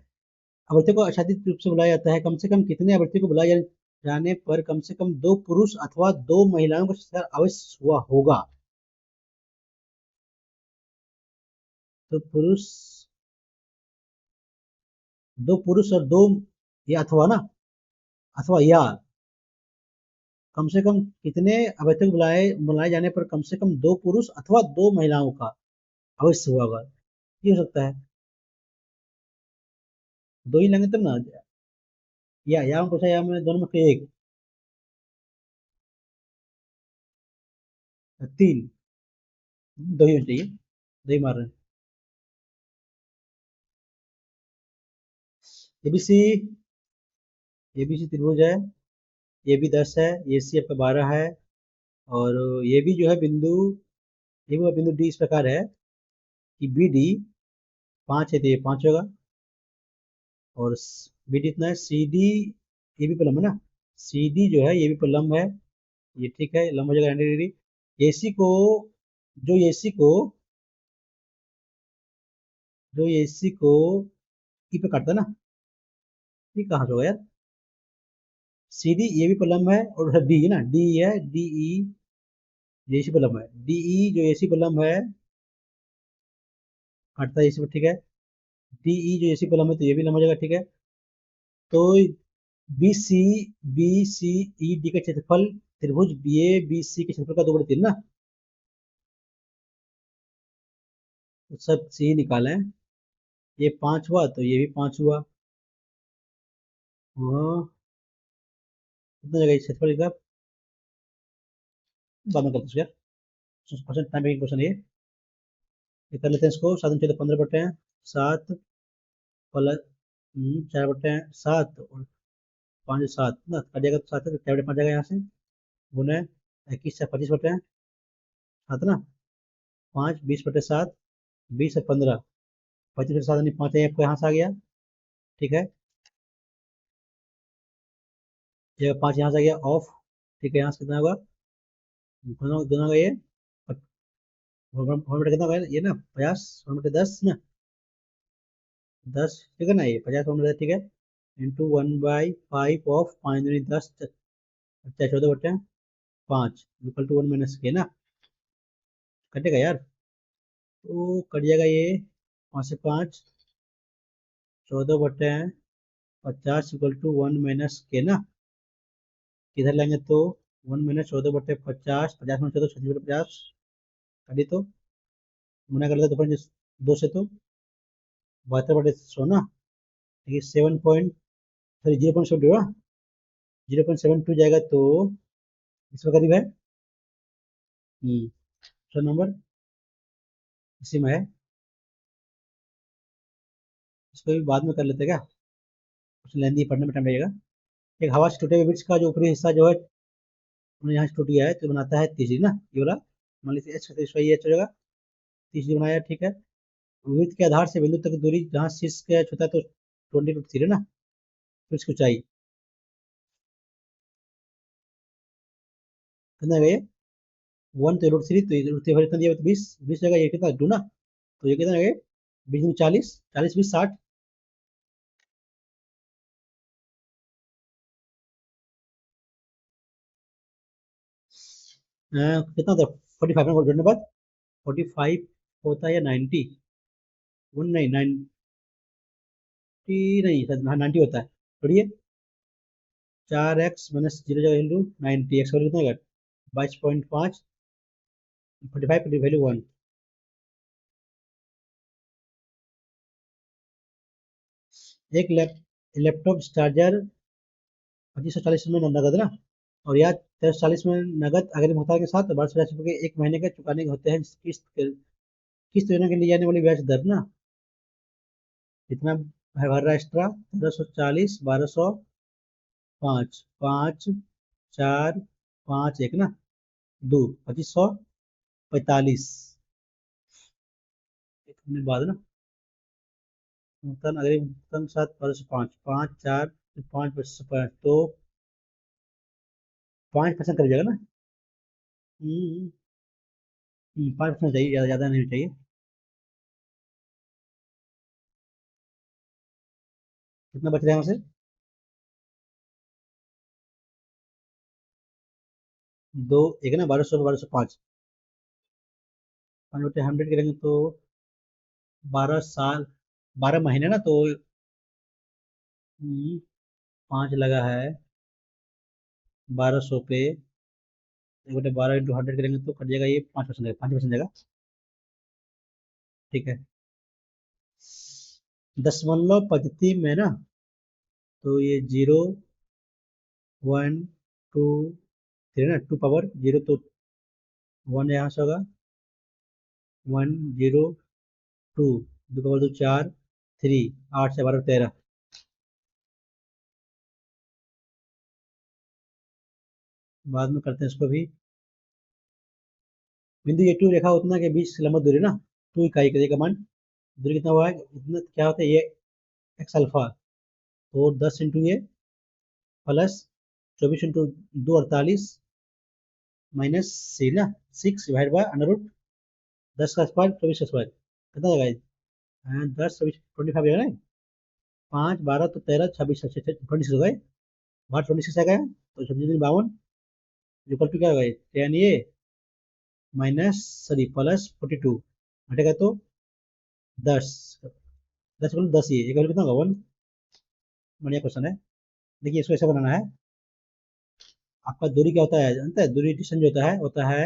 अभ्यर्थी को आच्छादित रूप से बुलाया जाता है, कम से कम कितने अभ्यर्थी को बुलाए जाने पर कम से कम 2 पुरुष अथवा 2 महिलाओं का साक्षात्कार अवश्य हुआ होगा। तो पुरुष, 2 पुरुष और 2, या अथवा ना, अथवा या कम से कम कितने अभ्यर्थी को बुलाए बुलाए जाने पर कम से कम 2 पुरुष अथवा 2 महिलाओं का अवश्य हुआ होगा। ये हो सकता है, 2 ही लेंगे तब ना। या में पूछा, या में दोनों में से एक, 3, 2 ही होना चाहिए, 2 ही मार रहे हैं। एबीसी, एबीसी त्रिभुज है, ये भी 10 है, ये सी आपका 12 है, और ये भी जो है बिंदु, ये भी बिंदु डी इस प्रकार है कि बी डी 5 है, तो ये 5 होगा, और बी डी इतना है, सी डी, ये भी लंब है ना, सी डी जो है ये भी लंब है, ये ठीक है, लंब हो जाएगा 90 डिग्री। एसी को, जो एसी को, जो एसी को ई पे काटता है ना, ये कहाँ से होगा यार, सी डी ये भी लंब है, और डी है ना, डी है, डी ई, एसी पे लंब है, डी ई जो एसी पे लंब है, काटता है एसी पे, ठीक है। डी ई जो एसी पे लंब है, तो ये भी लंब हो जाएगा, ठीक है। तो B C, B C E D का क्षेत्रफल त्रिभुज बी ए बी सी के क्षेत्रफल का 2/3 ना, तो सब सी निकालें, ये 5 हुआ तो ये भी 5 हुआ, हाँ, कितना जगह क्षेत्रफल का, बाद में करते हैं यार, परसेंट टाइम मेकिंग क्वेश्चन ये कर लेते हैं इसको। 7 चौदह 15 बटे हैं 7, प्लस 4 बटे हैं 7, और 5 7 ना कट जाएगा, तो 7 है, तो 4 बटे 5 जाएगा यहाँ से, गुने 21 से 25 बटे हैं 7 ना, 5 20 बटे 7, 20 से 15, 25 बटे 7 यानी 5 है, आपको यहाँ से आ गया, ठीक है। ये 5 यहाँ से आ गया ऑफ, ठीक है, यहाँ से कितना होगा, दोनों दोनों का ये वन बटे कितना होगा ये ना, 50 1/10 ना, 10, ठीक है ना, ये 50 1/10, ठीक है, इंटू 1/5 ऑफ 5 दूनी 10, 14 बटे 5 इक्वल टू 1 माइनस के ना, कटेगा यार, तो कट जाएगा ये 5 से 5, 14 बटे 50 इक्वल टू 1 माइनस के ना, किधर लेंगे तो 1 माइनस 14 बटे 50, 50 में 14 36 बटे 50, कटी तो गुना कर लेते तो 2 से, तो 72 बटे 100 ना, ठीक है, 7 पॉइंट, सॉरी 0.72 ना, 0.72 जाएगा तो इसमें करीब है, ऑप्शन नंबर इसी में है। इसको भी बाद में कर लेते हैं क्या, कुछ लेंदी पढ़ने में टाइम लगेगा। एक हवा से टूटे हुए वृक्ष का जो ऊपरी हिस्सा जो है, यहाँ से टूट गया है, तो बनाता है तीसरी ना, ये वाला, मान लीजिए एच, तो ये एच हो जाएगा, तीसरी बनाया, ठीक है। वृत्त के आधार से बिंदु तक की दूरी जहाँ शीर्ष के एच होता है, तो 20√3 है ना, फिर इसकी ऊंचाई कितना है ये, 1 तो √3, तो √3 कितना दिया, तो 20, 20 जगह ये कितना 2 ना, तो ये कितना है, 20 में 40, 40 20 60, कितना होता है, 45 में जोड़ने के बाद 45 होता है या 90, वन नहीं 90, नहीं शायद, हाँ 90 होता है, छोड़िए, 4x-0 90, एक्स वैल्यू कितना, 22.5, 45 की वैल्यू 1, एक लैपटॉप चार्जर 2540 में नगद ना, और या 1340 में नगद अग्रिम भुगतान के साथ 1250 रुपये के 1 महीने के चुकाने के होते हैं, किस्त योजना के लिए जाने वाली ब्याज दर ना, कितना है भर रहा है एक्स्ट्रा, 1340, 1205, 5 4 5 1 ना, 2 2545, एक महीने बाद ना, भुगतान अग्रिम भुगतान के साथ 1205, 5 4 5 5, तो 5% कर जाएगा ना, 5% चाहिए, ज़्यादा ज़्यादा नहीं चाहिए, कितना बच रहा है यहाँ से? दो एक है ना, 1200 5 बटे 100 करेंगे तो 12 साल, 12 महीने ना, तो 5 लगा है 1200 पे, 1/12 × 100 करेंगे तो कट जाएगा, ये 5% जाएगा, 5% जाएगा। ठीक है। दशमलव पद्धति में ना, तो ये 0 1 2 3 ना, 2 पावर 0, तो 1 यहाँ से होगा, 1 0 2, 2 पावर 2 4, 3, 8 से 12 13। बाद में करते हैं इसको भी। बिंदु ये टू रेखा उतना के बीच लंबवत दूरी ना, 2 इकाई का मान दूरी कितना हुआ है, इतना क्या होता है, ये एक्स अल्फा, तो 10 × ये प्लस 24 × 2 48 माइनस सी ना, 6/√, 10 का स्क्वायर 24 का स्क्वायर कितना जाएगा, 10 24 25 जाएगा ना, 5 12 तो 13 26 26 हो गए, बाहर 26 आ गया, तो 56 52 इक्वल टू क्या होगा, 10 ये माइनस सॉरी प्लस 42 हटेगा तो 10, 10 ये एक कितना होगा 1। बढ़िया क्वेश्चन है। देखिए इसको ऐसा बनाना है, आपका दूरी क्या होता है जानते हैं, दूरी डिस्टेंस जो होता है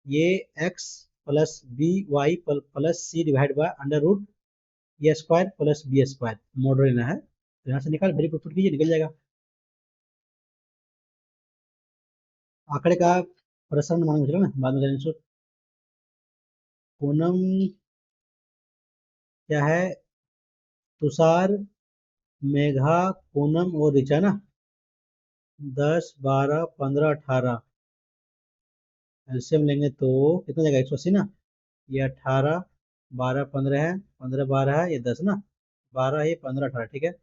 ये x plus B Y plus C divide by under root A square plus B square, model लेना है, तो यहाँ से निकाल वेरी पुट कीजिए, निकल जाएगा। आंकड़े का प्रसरण मान चलो ना, बाद में करेंगे इसको। पूनम क्या है, तुषार, मेघा, पूनम और ऋचा ना, 10 12 15 18, एलसीएम लेंगे तो कितना जाएगा, 180 ना, ये 18 12 15 है, 15 12 है, ये 10 ना, 12 ये 15 18, ठीक है।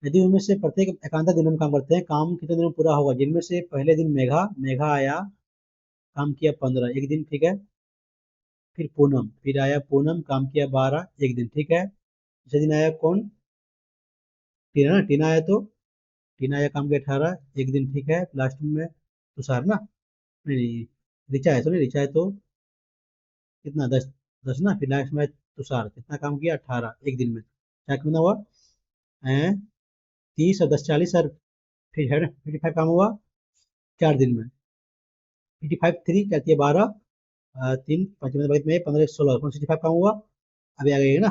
यदि उनमें से प्रत्येक एकांतर दिनों में काम करते हैं, काम कितने दिनों में पूरा होगा, जिनमें से पहले दिन मेघा मेघा आया, काम किया 15 एक दिन, ठीक है। फिर पूनम, फिर आया पूनम, काम किया 12 एक दिन, ठीक है। दूसरे दिन आया कौन, टीना ना, टीना आया तो टीना आया, काम किया 18 एक दिन, ठीक है। लास्ट में तुषार ना, नहीं नहीं, ऋचा है, सुनिए ऋचा है तो कितना 10, 10 ना, फिर लास्ट में तुषार कितना काम किया 18 एक दिन में, क्या कितना हुआ है, 30 और 10 40, और फिर है ना 55 काम हुआ 4 दिन में, 55 3 क्या है 12, 3 5 में 15 16 65 काम हुआ। अभी आ गई ना,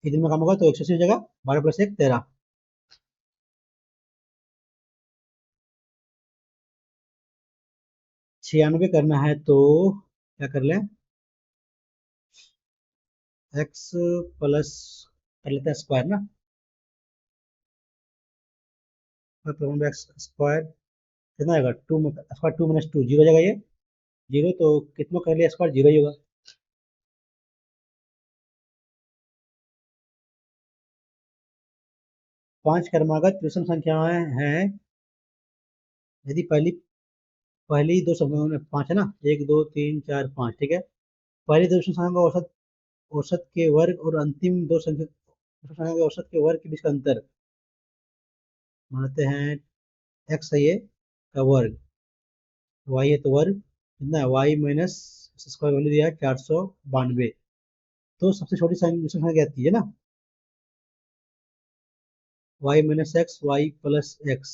एक दिन में काम होगा तो 180 हो जाएगा, 12 + 1 13, 96 करना है तो क्या कर लें, एक्स प्लस कर लेते हैं स्क्वायर ना, एक्स स्क्वायर कितना आएगा, 2 स्क्वायर 2 - 2 जीरो जाएगा, ये जीरो, तो कितना कर लिया स्क्वायर, जीरो ही होगा। 5 क्रमागत विषम संख्याएं हैं, यदि पहली पहली दो संख्याओं में 5 है ना, 1 2 3 4 5, ठीक है। पहली दो विषम संख्या का औसत औसत के वर्ग और अंतिम दो संख्या के औसत के वर्ग के बीच का अंतर मानते हैं, एक्स है ये का वर्ग, वाई है तो वर्ग कितना है, वाई माइनस स्क्वायर वैल्यू दिया है 492, तो सबसे छोटी संख्या क्या आती है ना, Y minus X Y plus X,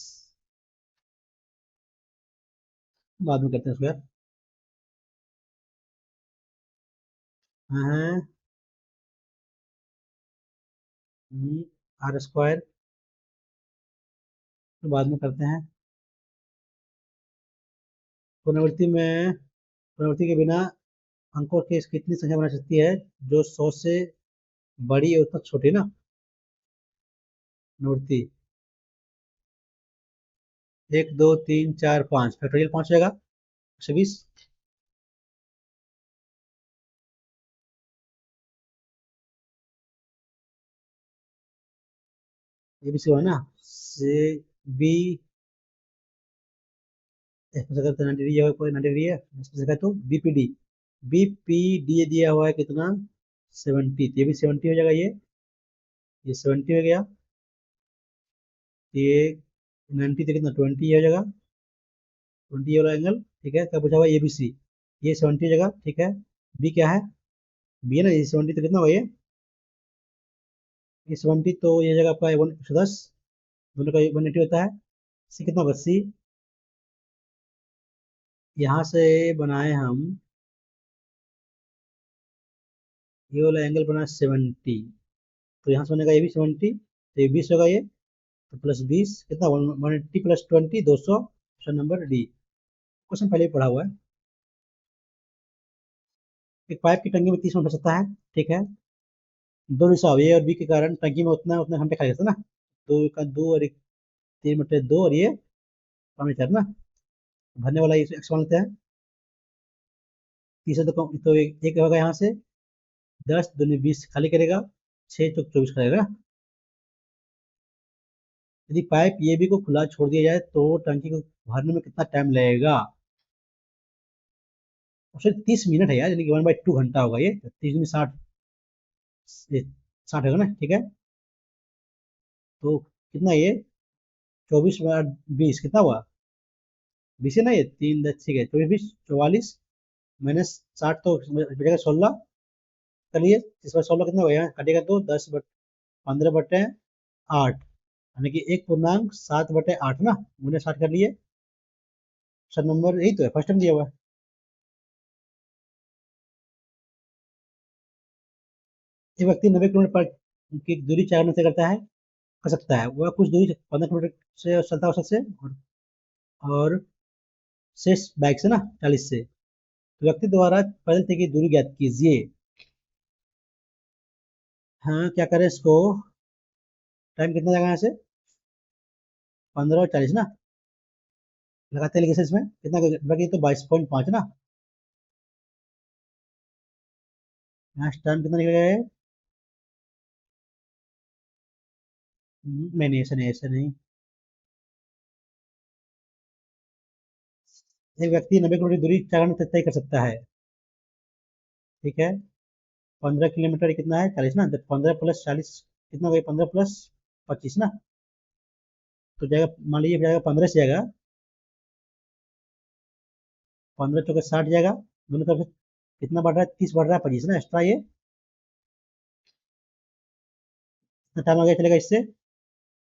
बाद में करते हैं इसको यार। हाँ, आर स्क्वायर, तो बाद में करते हैं। पुनरावृत्ति के बिना अंकों की कितनी संख्या बना सकती है, जो 100 से बड़ी है उतना छोटी ना, पुनरावृत्ति 1 2 3 4 5, फैक्टोरियल 5 हो जाएगा, 120। ये भी हुआ ना, से बी इसमें से अगर 90 है, कोई 90 है इसमें से, तो बीपीडी बीपीडी दिया हुआ है कितना, 70, ये भी 70 हो जाएगा, ये 70 हो गया। ये 90 तो कितना 20 हो जाएगा, 20 वाला एंगल, ठीक है। क्या पूछा हुआ, ए बी सी, ये 70 जगह, ठीक है। बी क्या है, बी है ना, ये 70 तो कितना हुआ ये 70 तो ये जगह आपका 110, दोनों का 180 होता है। सी कितना होगा, सी यहाँ से बनाए हम, ये वाला एंगल बना 70, तो यहाँ से बनेगा ये भी 70, तो ये 20 होगा ये, तो प्लस 20 कितना 180 plus 20 200, option number D. Question पहले ही पढ़ा हुआ है। एक पाइप की टंकी में 30 मिनट सकता है, ठीक है। दो रिसाव ए और बी के कारण टंकी में उतना उतना घंटे खा जाता है ना, दो का दो और एक 3 बटे 2 और ये पानी चार ना, भरने वाला ये एक्स मान लेते हैं। 30 है तो एक होगा यहाँ से, 10 दूनी 20 खाली करेगा, 6 चौक 24 करेगा। यदि पाइप ये भी को खुला छोड़ दिया जाए तो टंकी को भरने में कितना टाइम लगेगा। ऑप्शन 30 मिनट है यार, यानी कि 1/2 घंटा होगा ये, 30 में 60, 60 होगा ना, ठीक है। तो कितना ये 24/20 कितना हुआ, 20 है ना, ये 3 10 ठीक है, 24 20 44 माइनस 60 तो बचेगा 16, चलिए इस बार 16 कितना हो गया, कटेगा तो 15/8, यानी कि 1.7/8 ना, मैंने 60 कर लिए। ऑप्शन नंबर यही तो है, फर्स्ट टाइम दिया हुआ है। एक व्यक्ति 90 किलोमीटर पर की दूरी 4 मिनट से करता है, कर सकता है, वह कुछ दूरी 15 किलोमीटर से चलता है औसत से, और शेष बाइक से ना 40 से, तो व्यक्ति द्वारा पैदल तय की दूरी ज्ञात कीजिए। हाँ क्या करें इसको, टाइम कितना जाएगा यहाँ से, 15 और 40 ना, लगाते हैं लिखे इसमें कितना, बाकी तो 22.5 ना, यहाँ टाइम कितना निकलेगा नहीं नहीं ऐसा नहीं, ऐसा नहीं। एक व्यक्ति 90 किलोमीटर दूरी 4 घंटे तय कर सकता है, ठीक है। 15 किलोमीटर कितना है 40 ना, तो 15 + 40 कितना हो गया, 15 + 25 ना, तो जाएगा, मान लीजिए जाएगा 15 से जाएगा, 15 × 4 = 60 जाएगा, दोनों तरफ से कितना बढ़ रहा है, 30 बढ़ रहा है, 25 ना एक्स्ट्रा, ये कितना टाइम आगे चलेगा इससे।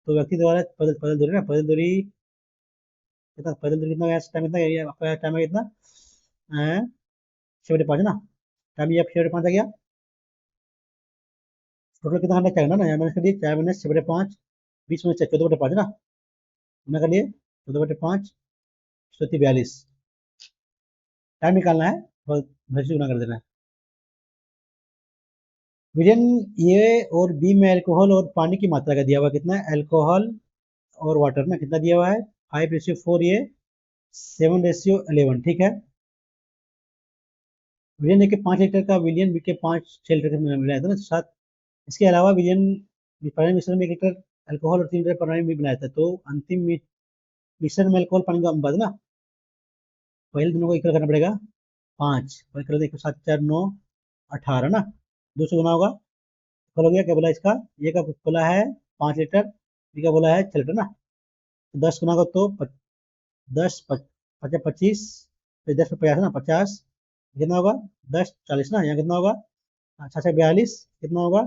तो व्यक्ति द्वारा पैदल पैदल दूरी ना, पैदल दूरी कितना, पैदल दूरी कितना टाइम, कितना ये आपका टाइम है कितना, 6/5 ना, टाइम ये 6/5 आ गया। टोटल कितना घंटा चाहिए ना, यहाँ मैंने कर दिया 4 - 6/5, 20 - 4 14/5 ना, मैंने कर लिए 14/5, 42 टाइम निकालना है, और भैंसी गुना कर देना है। विजन ए और बी में अल्कोहल और पानी की मात्रा का दिया हुआ कितना है, अल्कोहल और वाटर में कितना दिया हुआ है, 5:4 ये 7:11, ठीक है। विलियन ए के 5 लीटर का, विलियन बी के 5 6 लीटर का मिलाया था ना, 7। इसके अलावा विलियन प्रारंभिक मिश्रण में 1 लीटर अल्कोहल और 3 लीटर पानी भी बनाया था, तो अंतिम मिश्रण में अल्कोहल पानी का अनुपात ना, पहले दोनों को इक्वल करना पड़ेगा, 5 और कर 7 4 9 18 ना, 200 गुना होगा, इक्वल हो गया। क्या बोला इसका, ये का बोला है 5 लीटर, बी का बोला है 6 लीटर ना, तो 10 गुना को तो 10 50 25, फिर 10 पे 50 ना 50, कितना होगा 10 40 ना, यहाँ कितना होगा, अच्छा अच्छा 42 कितना होगा,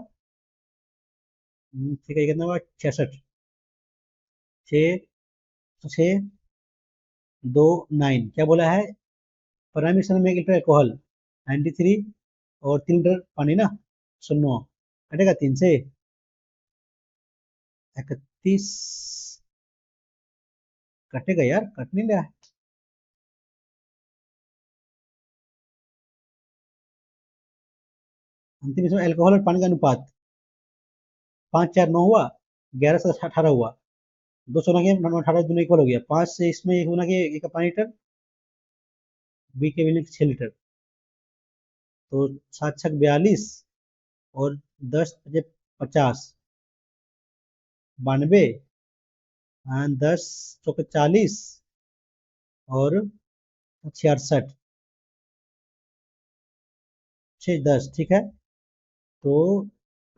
ठीक है, कितना होगा 66, 6 2 9, क्या बोला है, प्राइमरी मिश्रण में 1 लीटर अल्कोहल 93 और 3 लीटर पानी ना, 100 कटेगा 3 से 31, कटेगा यार, कट नहीं रहा है। अंतिम मिश्रण अल्कोहल और पानी का अनुपात 5 4 9 हुआ, 11 से 18 हुआ, 200 ना के 18 दोनों इक्वल हो गया, 5 से इसमें 1 होना के 1 का 5 लीटर, बी के मिले 6 लीटर, तो 7 6 42 और 10 50 92, 10 चौके 40 और 66 6 10, ठीक है। तो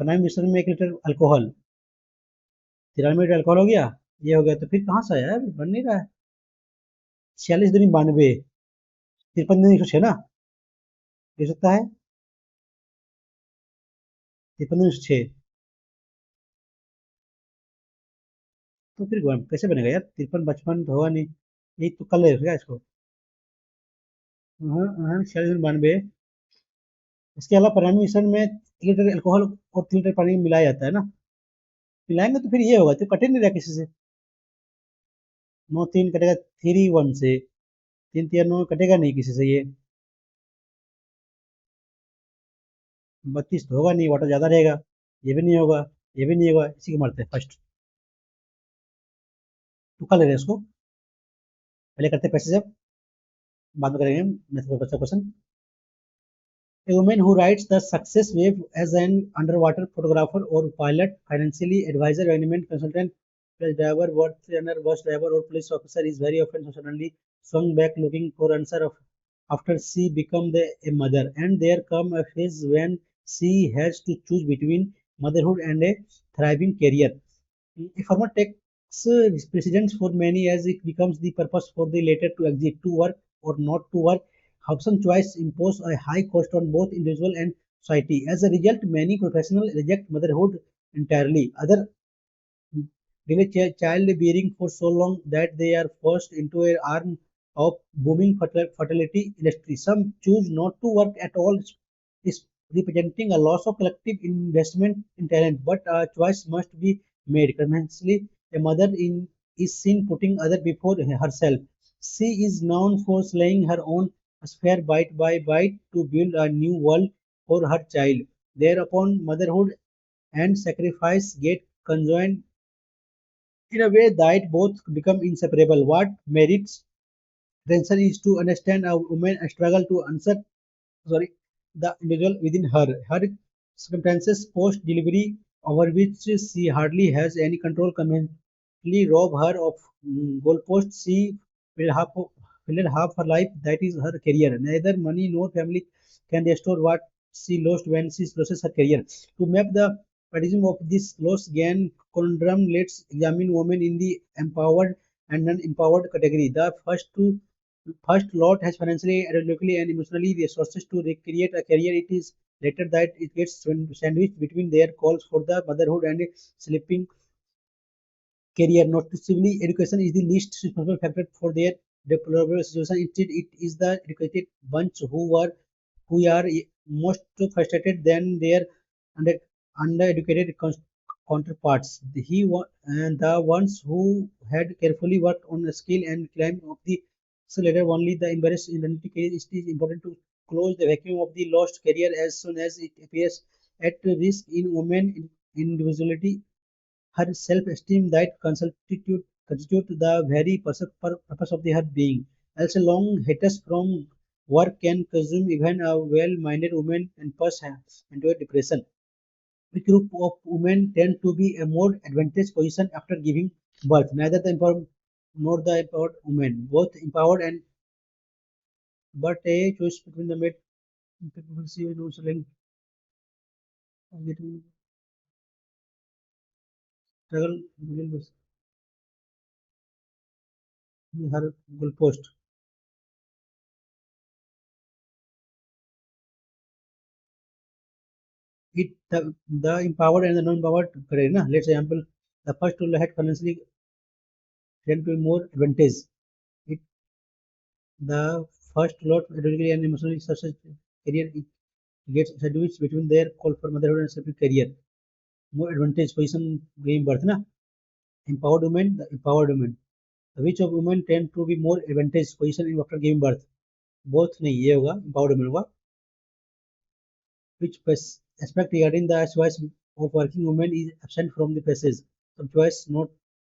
प्राइमरी मिश्रण में 1 लीटर अल्कोहल, 93 लीटर अल्कोहल हो गया, ये हो गया, तो फिर कहाँ से आया है, बन नहीं रहा है। 46 दूनी 92, 53 दूनी 106 ना, ये सकता है 53 दूनी 106। तो फिर कैसे बनेगा यार, 53 55 तो होगा नहीं, यही तो कल है क्या इसको। हाँ हाँ, 46 दूनी 92। इसके अलावा प्राणी मिश्रण में 3 लीटर अल्कोहल और 3 लीटर पानी मिलाया जाता है ना, मिलाएंगे तो फिर ये होगा, तो कटे नहीं रहा किसी से। 9 3 कटेगा 3 1 से, 3 3 9 कटेगा नहीं किसी से ये। 32 तो होगा नहीं, वाटर ज्यादा रहेगा। ये भी नहीं होगा, ये भी नहीं होगा, इसी को मारते हैं फर्स्ट। तुक्का ले रहे हैं इसको, पहले करते हैं पैसे से, बाद में करेंगे मैथ का question. A woman who rides the success wave as an underwater photographer or pilot, financially advisor, environment consultant, bus driver, work trainer, bus driver, or police officer is very often suddenly swung back looking for answer after she become a mother. And there come a phase when she has to choose between motherhood and a thriving career. A former takes precedence for many as it becomes the purpose for the later to exit, to work or not to work. Hobson's choice impose a high cost on both individual and society. As a result, many professionals reject motherhood entirely. Other delay childbearing for so long that they are forced into an arm of booming fertility industry. Some choose not to work at all, is representing a loss of collective investment in talent. But a choice must be made. Conversely, a mother is seen putting other before herself. She is known for slaying her own sphere bite by bite to build a new world for her child. Thereupon, motherhood and sacrifice get conjoined in a way that both become inseparable. What merits attention is to understand a woman's struggle to answer, sorry, the individual within her. Her circumstances post delivery, over which she hardly has any control, conveniently rob her of goalposts. She will have filled half her life, that is her career. Neither money nor family can restore what she lost when she loses her career. To map the paradigm of this loss gain conundrum, let's examine women in the empowered and non-empowered category. The first lot has financially, ideologically, and emotionally resources to recreate a career. It is later that it gets sandwiched between their calls for the motherhood and a sleeping career. Noticeably, education is the least responsible factor for their deplorable situation. Instead, it is the educated bunch who are most frustrated than their under, undereducated counterparts. And the ones who had carefully worked on a skill and climb of the later only the embarrassed identity career. It is important to close the vacuum of the lost career as soon as it appears at risk in women individuality, her self-esteem that constitute the very purpose of her being. Else a long hiatus from work can consume even a well-minded woman and push her into a depression. Which group of women tend to be a more advantageous position after giving birth? Neither the empowered nor the empowered women, both empowered and but a choice between the mid people see no selling getting struggle will be her goalpost. The empowered and the non-empowered career. Na? Let's example the first rule had financially tend to be more advantage. It the first lot academically and emotionally success career it gets sandwiched between their call for motherhood and separate career. More advantage position giving birth. Na? Empowered women, the empowered women. Which of women tend to be more advantage position in after giving birth? Both नहीं ये होगा empowered women होगा. Which aspect regarding the choice of working women is absent from the passage? Some choice not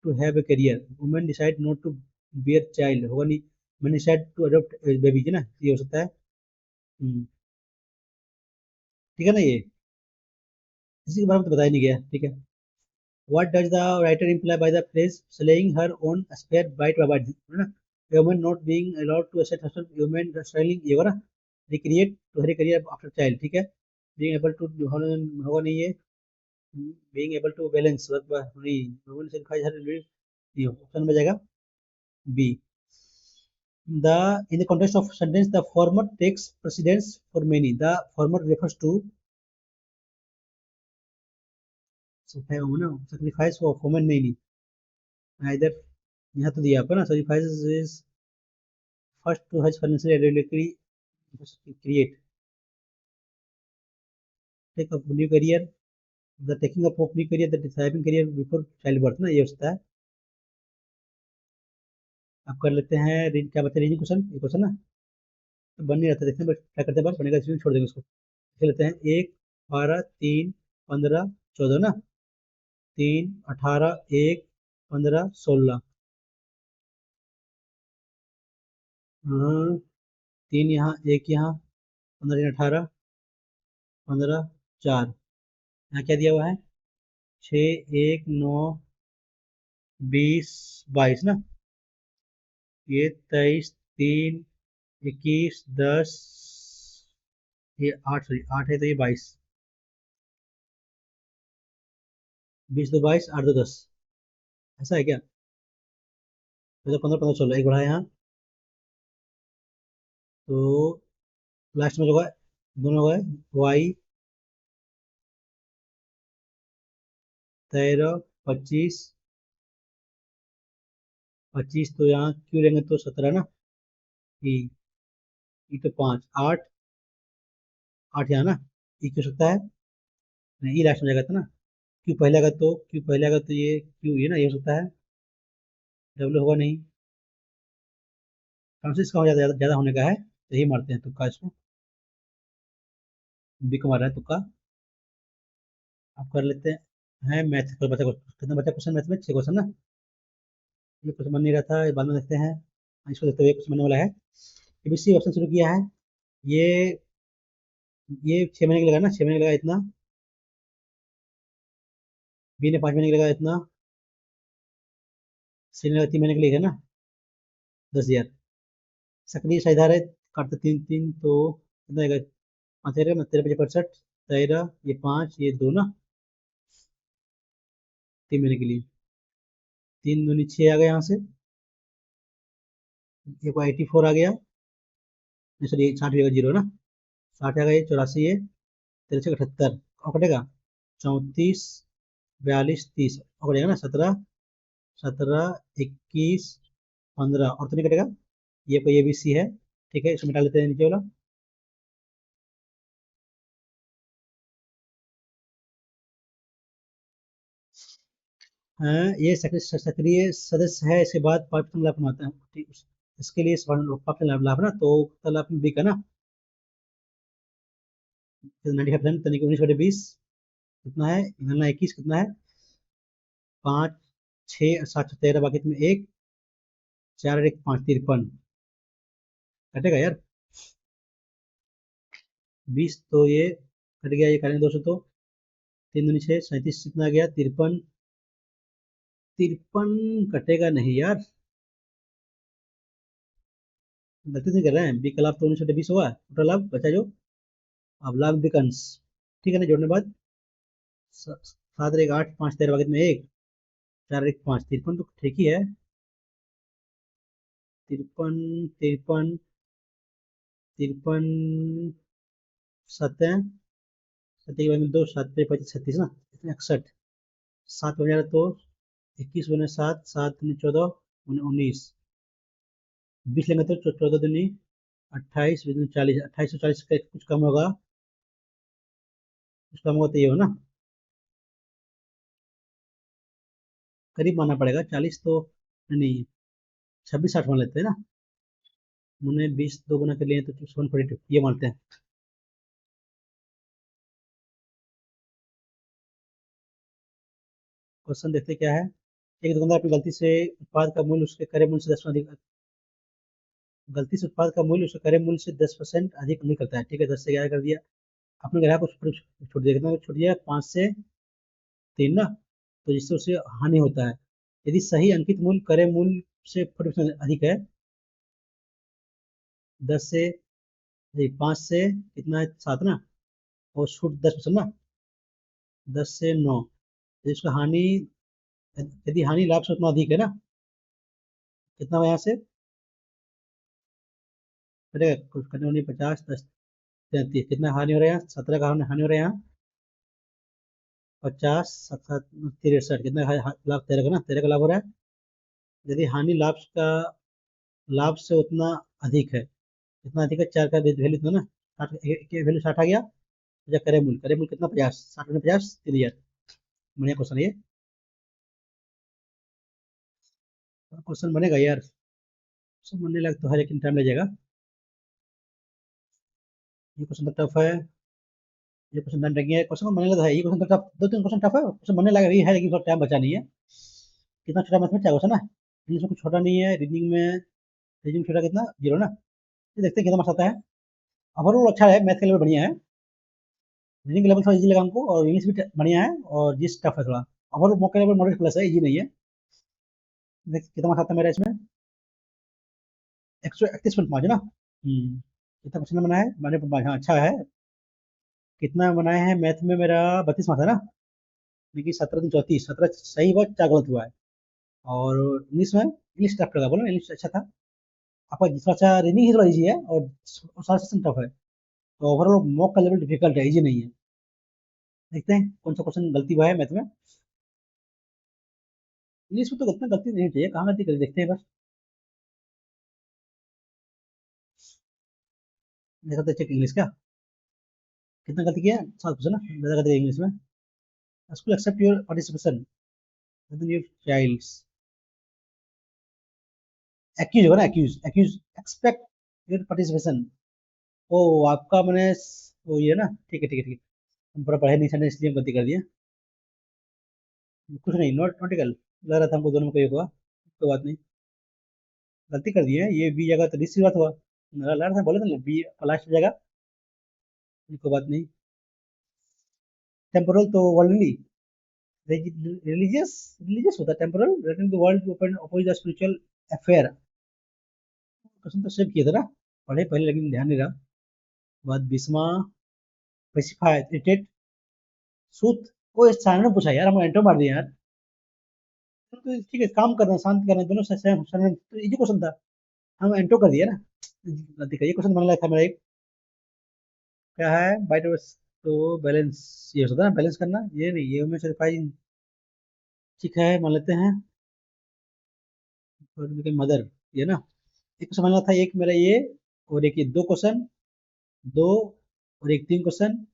to have a career. Women decide not to bear child. होगा नहीं. Men decide to adopt a baby है ना, ये हो सकता है. ठीक है ना ये, इसी के बारे में तो बताया नहीं गया. ठीक है. What does the writer imply by the phrase slaying her own spare bite by bite? है ना. A woman not being allowed to assert herself, woman struggling ये होगा ना. Recreate to her career after child. ठीक है. Being able to होगा नहीं ये. Being able to balance work by women sacrifice her ये ऑप्शन में जाएगा B. The in the context of sentence, the former takes precedence for many. The former refers to sacrifice for many. Either यहाँ तो दिया आपको ना, sacrifices is first to his financial ability create take up new career, the taking up of new career, the deciding career before childbirth ना, ये होता है। अब कर लेते हैं क्या बता रीजनिंग क्वेश्चन, ये क्वेश्चन ना तो बन नहीं रहता, देखते हैं बस क्या करते हैं, बस बनेगा इसलिए छोड़ देंगे उसको। देख लेते हैं 1 12 3 15 14 ना, 3 18 1 15 16। हाँ 3 यहाँ 1 यहाँ 15 18 15 4, यहाँ क्या दिया हुआ है 6 1 9 20 22 ना, ये 23 3 21 10, ये 8 सॉरी 8 है तो ये 22, 20 2 22 8 2 10, ऐसा है क्या? तो 15 15 16 एक बढ़ा है यहाँ, तो लास्ट में जो होगा दोनों होगा वाई 13 25 25, तो यहाँ क्यों लेंगे तो 17 ना, ई तो 5 8 8 यहाँ ना, ई क्यों सकता है नहीं, ई लास्ट में जाएगा था ना, क्यों पहले आएगा तो ये क्यों ये ना, ये हो सकता है, डब्ल्यू होगा नहीं, चांसेस का हो ज्यादा ज्यादा होने का है, तो यही मारते हैं तुक्का इसको, बी को मार रहा है तुक्का। आप कर लेते हैं मैथ पर, बचा कितना बचा क्वेश्चन मैथ में 6 क्वेश्चन ना, ये क्वेश्चन बन नहीं रहा था, ये बाद में देखते हैं, इसको देखते हुए क्वेश्चन बनने वाला है। एबीसी ऑप्शन शुरू किया है, ये ये 6 महीने का लगा ना, 6 महीने का लगा इतना, बी ने 5 महीने का लगा इतना, सी ने लगा 3 महीने के लिए है ना 10,000। सक्रिय साझेदार है, काटते 3 3 तो कितना आएगा 5 रहेगा ना, 13 5 65, 13 ये 5 ये 2 ना, 3 महीने के लिए 3 दूनी 6 आ गया यहाँ से, ये को 84 आ गया, सॉरी 60 भी जीरो ना, 60 आ गया, ये 84 है, 13 78 और कटेगा 34 42 30 और कटेगा ना 17 17 21 15 और तो नहीं कटेगा, ये कोई ए बी सी है, ठीक है, इसको मिटा लेते हैं नीचे वाला। हाँ ये सक्रिय सदस्य है, इसके बाद पाकिस्तान लाभ कमाता है, ठीक, इसके लिए पाकिस्तान लाभ लाभ ना, तो लाभ में बी का ना 95% तनिक 19/20 कितना है, गणना 21 कितना है 5 6 7 13 बाकी में 1 4 1 5 53 कटेगा यार 20, तो ये कट गया, ये करेंगे 200 तो 3 दूनी 6 37 कितना आ गया 53 53 कटेगा नहीं यार, गलती से कर रहे हैं, बी का लाभ तो 19/20 हुआ, टोटल लाभ बचा जो, अब लाभ बिकन्स, ठीक है ना, जोड़ने के बाद 7 1 8 5 13 बाकी में 1 4 1 5 53 तो ठीक ही है, 53 53 53 7 7 के बाद में 2 7 पे 25 36 ना, इसमें 61 7 बन जाएगा तो 21 बने 7 7 दूनी 14 19 20 लेंगे तो 14 दूनी 28 दूनी 40, 28 का कुछ कम होगा, कुछ कम होगा तो ये हो ना, करीब मानना पड़ेगा 40 तो नहीं, 26 60 मान लेते हैं ना, उन्होंने 20 दो गुना कर लिए तो 142 ये मानते हैं। क्वेश्चन देखते क्या है, एक दुकानदार अपनी गलती से उत्पाद का मूल्य उसके क्रय मूल्य से 10 अधिक, गलती से उत्पाद का मूल्य उसके क्रय मूल्य से 10% अधिक नहीं करता है, ठीक है, 10 से 11 कर दिया, अपने ग्राहक को छूट दिया, कितना छूट दिया 5 से 3 ना, तो जिससे उसे हानि होता है, यदि सही अंकित मूल्य क्रय मूल्य से 40% अधिक है, 10 से 5 से कितना है 7 ना, और छूट 10% ना, 10 से 9, तो इसका हानि यदि हानि लाभ से उतना अधिक है ना, कितना हुआ यहाँ से, कटेगा कुछ करने वाली 50 10 33, कितना हानि हो रहा है यहाँ, 17 का हानि हो रहा है यहाँ, 50 7 7 63, कितना लाभ, 13 का ना, 13 का लाभ हो रहा है। यदि हानि लाभ का लाभ से उतना अधिक है, कितना अधिक है, 4 का वैल्यू इतना ना, 60 वैल्यू 60 आ गया। अच्छा, करे मूल कितना, 50, 60 में 50 3000। बढ़िया क्वेश्चन है ये, क्वेश्चन बनेगा यार, क्वेश्चन बनने लग तो है लेकिन टाइम लगेगा। ये क्वेश्चन तो टफ है, ये क्वेश्चन डन रहेंगे, क्वेश्चन बनने लगा है, ये क्वेश्चन तो टफ, 2 3 क्वेश्चन टफ है, क्वेश्चन बनने लगा भी है लेकिन थोड़ा टाइम बचा नहीं है। कितना छोटा मैथ में, 4 क्वेश्चन है, इंग्लिश में कुछ छोटा नहीं है, रीजनिंग छोटा कितना, 0 ना। ये देखते हैं कितना मार्क्स आता है। ओवरऑल अच्छा है, मैथ के लेवल बढ़िया है, रीजनिंग लेवल थोड़ा इजी लगा हमको, और इंग्लिश भी बढ़िया है, और जिस टफ है थोड़ा। Overall mock level moderate plus है, इजी नहीं है। देख कितना मार्क्स आता है मेरा इसमें, 131.5 है ना। कितना क्वेश्चन बनाया है मैंने, हाँ अच्छा है। कितना बनाए हैं मैथ में, मेरा 32 मार्क्स है ना, देखिए 17 3 34, 17 सही हुआ, 4 गलत हुआ है। और इंग्लिश में, इंग्लिश टफ लगा, बोलो इंग्लिश अच्छा था आपका, जितना अच्छा रीडिंग ही थोड़ा इजी है, और सारा सेक्शन टफ है, तो ओवरऑल मॉक का लेवल डिफिकल्ट है, इजी नहीं है। देखते हैं कौन सा क्वेश्चन गलती हुआ है मैथ में। इंग्लिश में तो उतना गलती नहीं चाहिए, कहाँ गलती करी, देखते हैं बस। देखा तो चेक इंग्लिश का, कितना गलती किया, 7 क्वेश्चन ना, ज़्यादा गलती इंग्लिश में। School except your participation with your child's, accuse होगा ना, accuse accuse expect your participation. ओ आपका मैंने वो ये ना, ठीक है ठीक है ठीक है, हम पूरा पढ़े नहीं थे इसलिए हम गलती कर दिए। कुछ नहीं, नॉट नॉटिकल, लग रहा था हमको दोनों में कोई होगा, कोई बात नहीं, गलती कर दिए, ये बी जगह तो दूसरी बात हुआ, लग रहा था, बोले थे ना बी लास्ट जगह, कोई बात नहीं। टेम्पोरल तो वर्ल्डली, रिलीजियस, रिलीजियस होता है temporal, relating to world open oppose the spiritual affair. Question तो सेव किया था ना, पढ़े पहले लेकिन ध्यान नहीं रहा। बाद बीसवा, स्पेसिफाई इरिटेट सूत, वो इस ने पूछा यार, हम एंटर मार दिया यार। तो ठीक है, काम करना शांत करना दोनों से सेम, तो इजी क्वेश्चन था, हम एंटो कर दिया ना। गलती का ये क्वेश्चन बनने लगा था मेरा एक, क्या है बाइट, तो बैलेंस, ये होता है ना बैलेंस करना, ये नहीं, ये में सर्टिफाइंग, ठीक है मान लेते हैं। मदर, ये ना, एक क्वेश्चन बनना था, एक मेरा ये, और एक ये, 2 क्वेश्चन, दो, और एक 3 क्वेश्चन।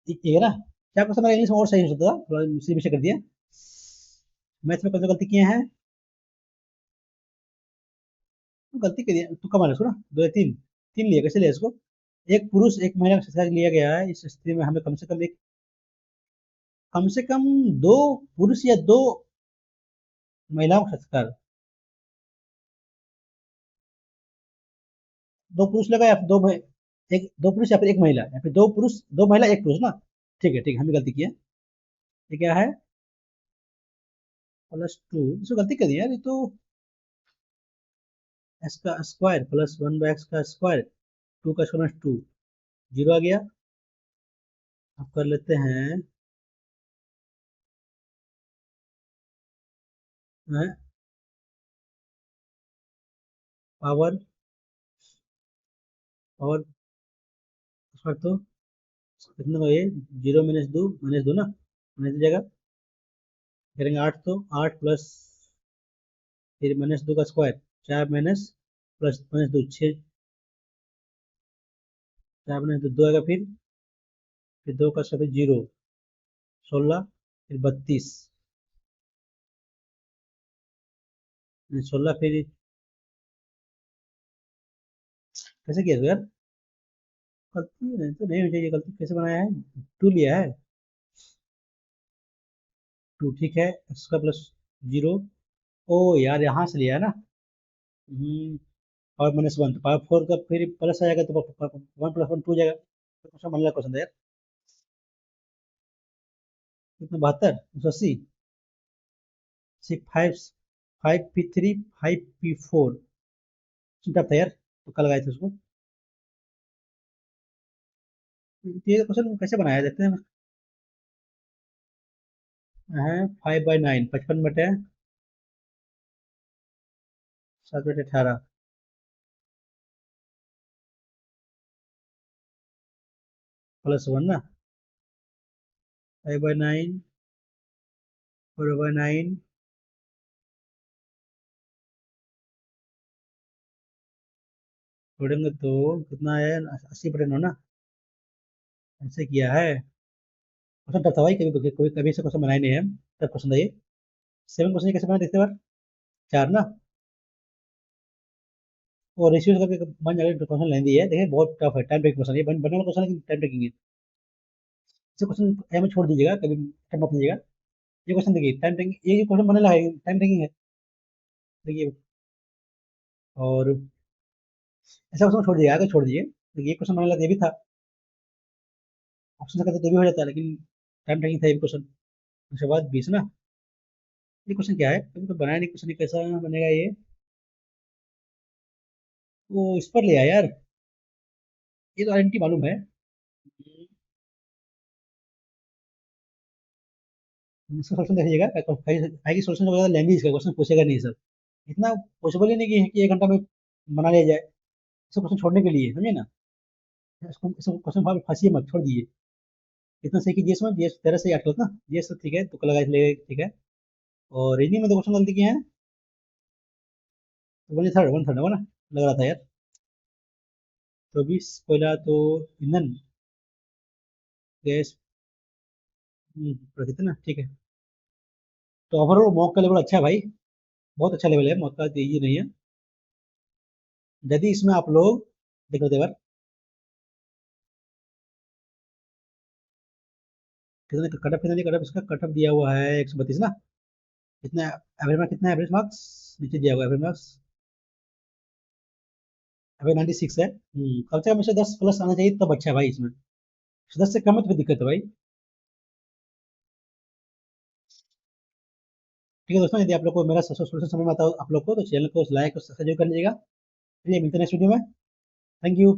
ये है ना, क्या क्वेश्चन मेरा इंग्लिश में और सही हो सकता था, थोड़ा इसी विषय कर दिया। मैथ में कौन सी गलती किए हैं, गलती कर दिया, तुक्का मारा इसको ना, 2 या 3, 3 लिया, कैसे लिया इसको, एक पुरुष एक महिला का संस्कार लिया गया है, इस स्थिति में हमें कम से कम 2 पुरुष या 2 महिलाओं का संस्कार, 2 पुरुष लगा, या फिर एक 2 पुरुष या फिर एक महिला, या फिर 2 पुरुष 2 महिला 1 पुरुष ना। ठीक है, हमने गलती की है। ये क्या है, +2, इसको गलती कर दी यार, ये तो एक्स का स्क्वायर +1/x का स्क्वायर, 2 का स्क्वायर -2, 0 आ गया। अब कर लेते हैं, पावर, पावर स्क्वायर तो कितना हो, ये 0 -2 ना, माइनस जाएगा, करेंगे 8, तो 8 प्लस, फिर -2 का स्क्वायर, 4 माइनस प्लस -2 6, 4 -2 आएगा, फिर 2 का स्क्वायर 0, 16, फिर 32, 16, फिर कैसे किया था यार, गलती नहीं तो नहीं हो चाहिए, गलती कैसे बनाया है, 2 लिया है, 2 ठीक है, एक्स का +0, ओ यार यहाँ से लिया है ना, पावर -1, तो पावर 4 का फिर प्लस आ जाएगा, तो 1 + 1 2 जाएगा, तो क्वेश्चन मन लगा क्वेश्चन था यार। कितना, 72 180, 5 5 P3 5 P4, टफ था यार, तो कल लगाए थे उसको। ये क्वेश्चन कैसे बनाया, देखते हैं। है 5/9, 55/7/18 +1 ना। 5/9, 4/9, जोड़ेंगे तो कितना है, 80/9 ना। ऐसे किया है क्वेश्चन। टफ था भाई, कभी कभी कभी कभी ऐसे क्वेश्चन बनाए नहीं है। टफ क्वेश्चन था ये। 7 क्वेश्चन कैसे बनाए देखते बार। 4 ना। और रेशियो करके बन जाएगा। क्वेश्चन लेंदी है, देखिए बहुत टफ है, टाइम टेकिंग क्वेश्चन ये बनने वाला क्वेश्चन, लेकिन टाइम टेकिंग है। इसे क्वेश्चन में छोड़ दीजिएगा, कभी टाइम मत लीजिएगा। ये क्वेश्चन देखिए, टाइम टेकिंग, ये क्वेश्चन बनने लगा है, टाइम टेकिंग है। देखिए, और ऐसा क्वेश्चन छोड़ दीजिएगा, आगे छोड़ दीजिए। देखिए ये क्वेश्चन बनने लगा, ये भी था। ऑप्शन से करते तो भी हो जाता है, लेकिन टाइम टेकिंग था ये क्वेश्चन। उसके बाद 20 ना। ये क्वेश्चन क्या है, कभी तो बनाया नहीं क्वेश्चन, कैसा बनेगा ये। वो इस पर लिया यार, ये तो आइडेंटिटी मालूम है। इसका सोल्यूशन देखिएगा, आएगी सोल्यूशन का लैंग्वेज का क्वेश्चन पूछेगा नहीं सर। इतना पॉसिबल ही नहीं कि 1 घंटा में बना लिया जाए। इसको क्वेश्चन छोड़ने के लिए समझे ना। इसको क्वेश्चन फंसिए मत, छोड़ दीजिए। इतना सही कि जीएस में, जीएस 13 से 8 ना। जीएस तो ठीक है, तुक्का लगा इसलिए ठीक है। और रीजनिंग में दो क्वेश्चन गलती किए हैं। तो वन थर्ड, वन थर्ड होगा ना, लग रहा था यार। 24 कोयला तो ईंधन, गैस, प्रकृति ना, ठीक है। तो ओवरऑल मॉक का लेवल अच्छा है भाई, बहुत अच्छा लेवल है मॉक का, तो ये नहीं है। यदि इसमें आप लोग देख लेते बार, कितने कटअप, कितने कटअप, इसका कटअप दिया हुआ है 132 ना। कितना एवरेज मार्क्स, कितना एवरेज मार्क्स नीचे दिया हुआ है एवरेज मार्क्स। एवरेज 96 है। कम से कम इसे 10 प्लस आना चाहिए, तब अच्छा है भाई इसमें। 10 से कम है तो फिर दिक्कत है भाई। ठीक है दोस्तों, यदि आप लोग को मेरा सोल्यूशन समझ में आता हो आप लोग को, तो चैनल को लाइक और सब्सक्राइब कर लीजिएगा। चलिए मिलते हैं नेक्स्ट वीडियो में। Thank you.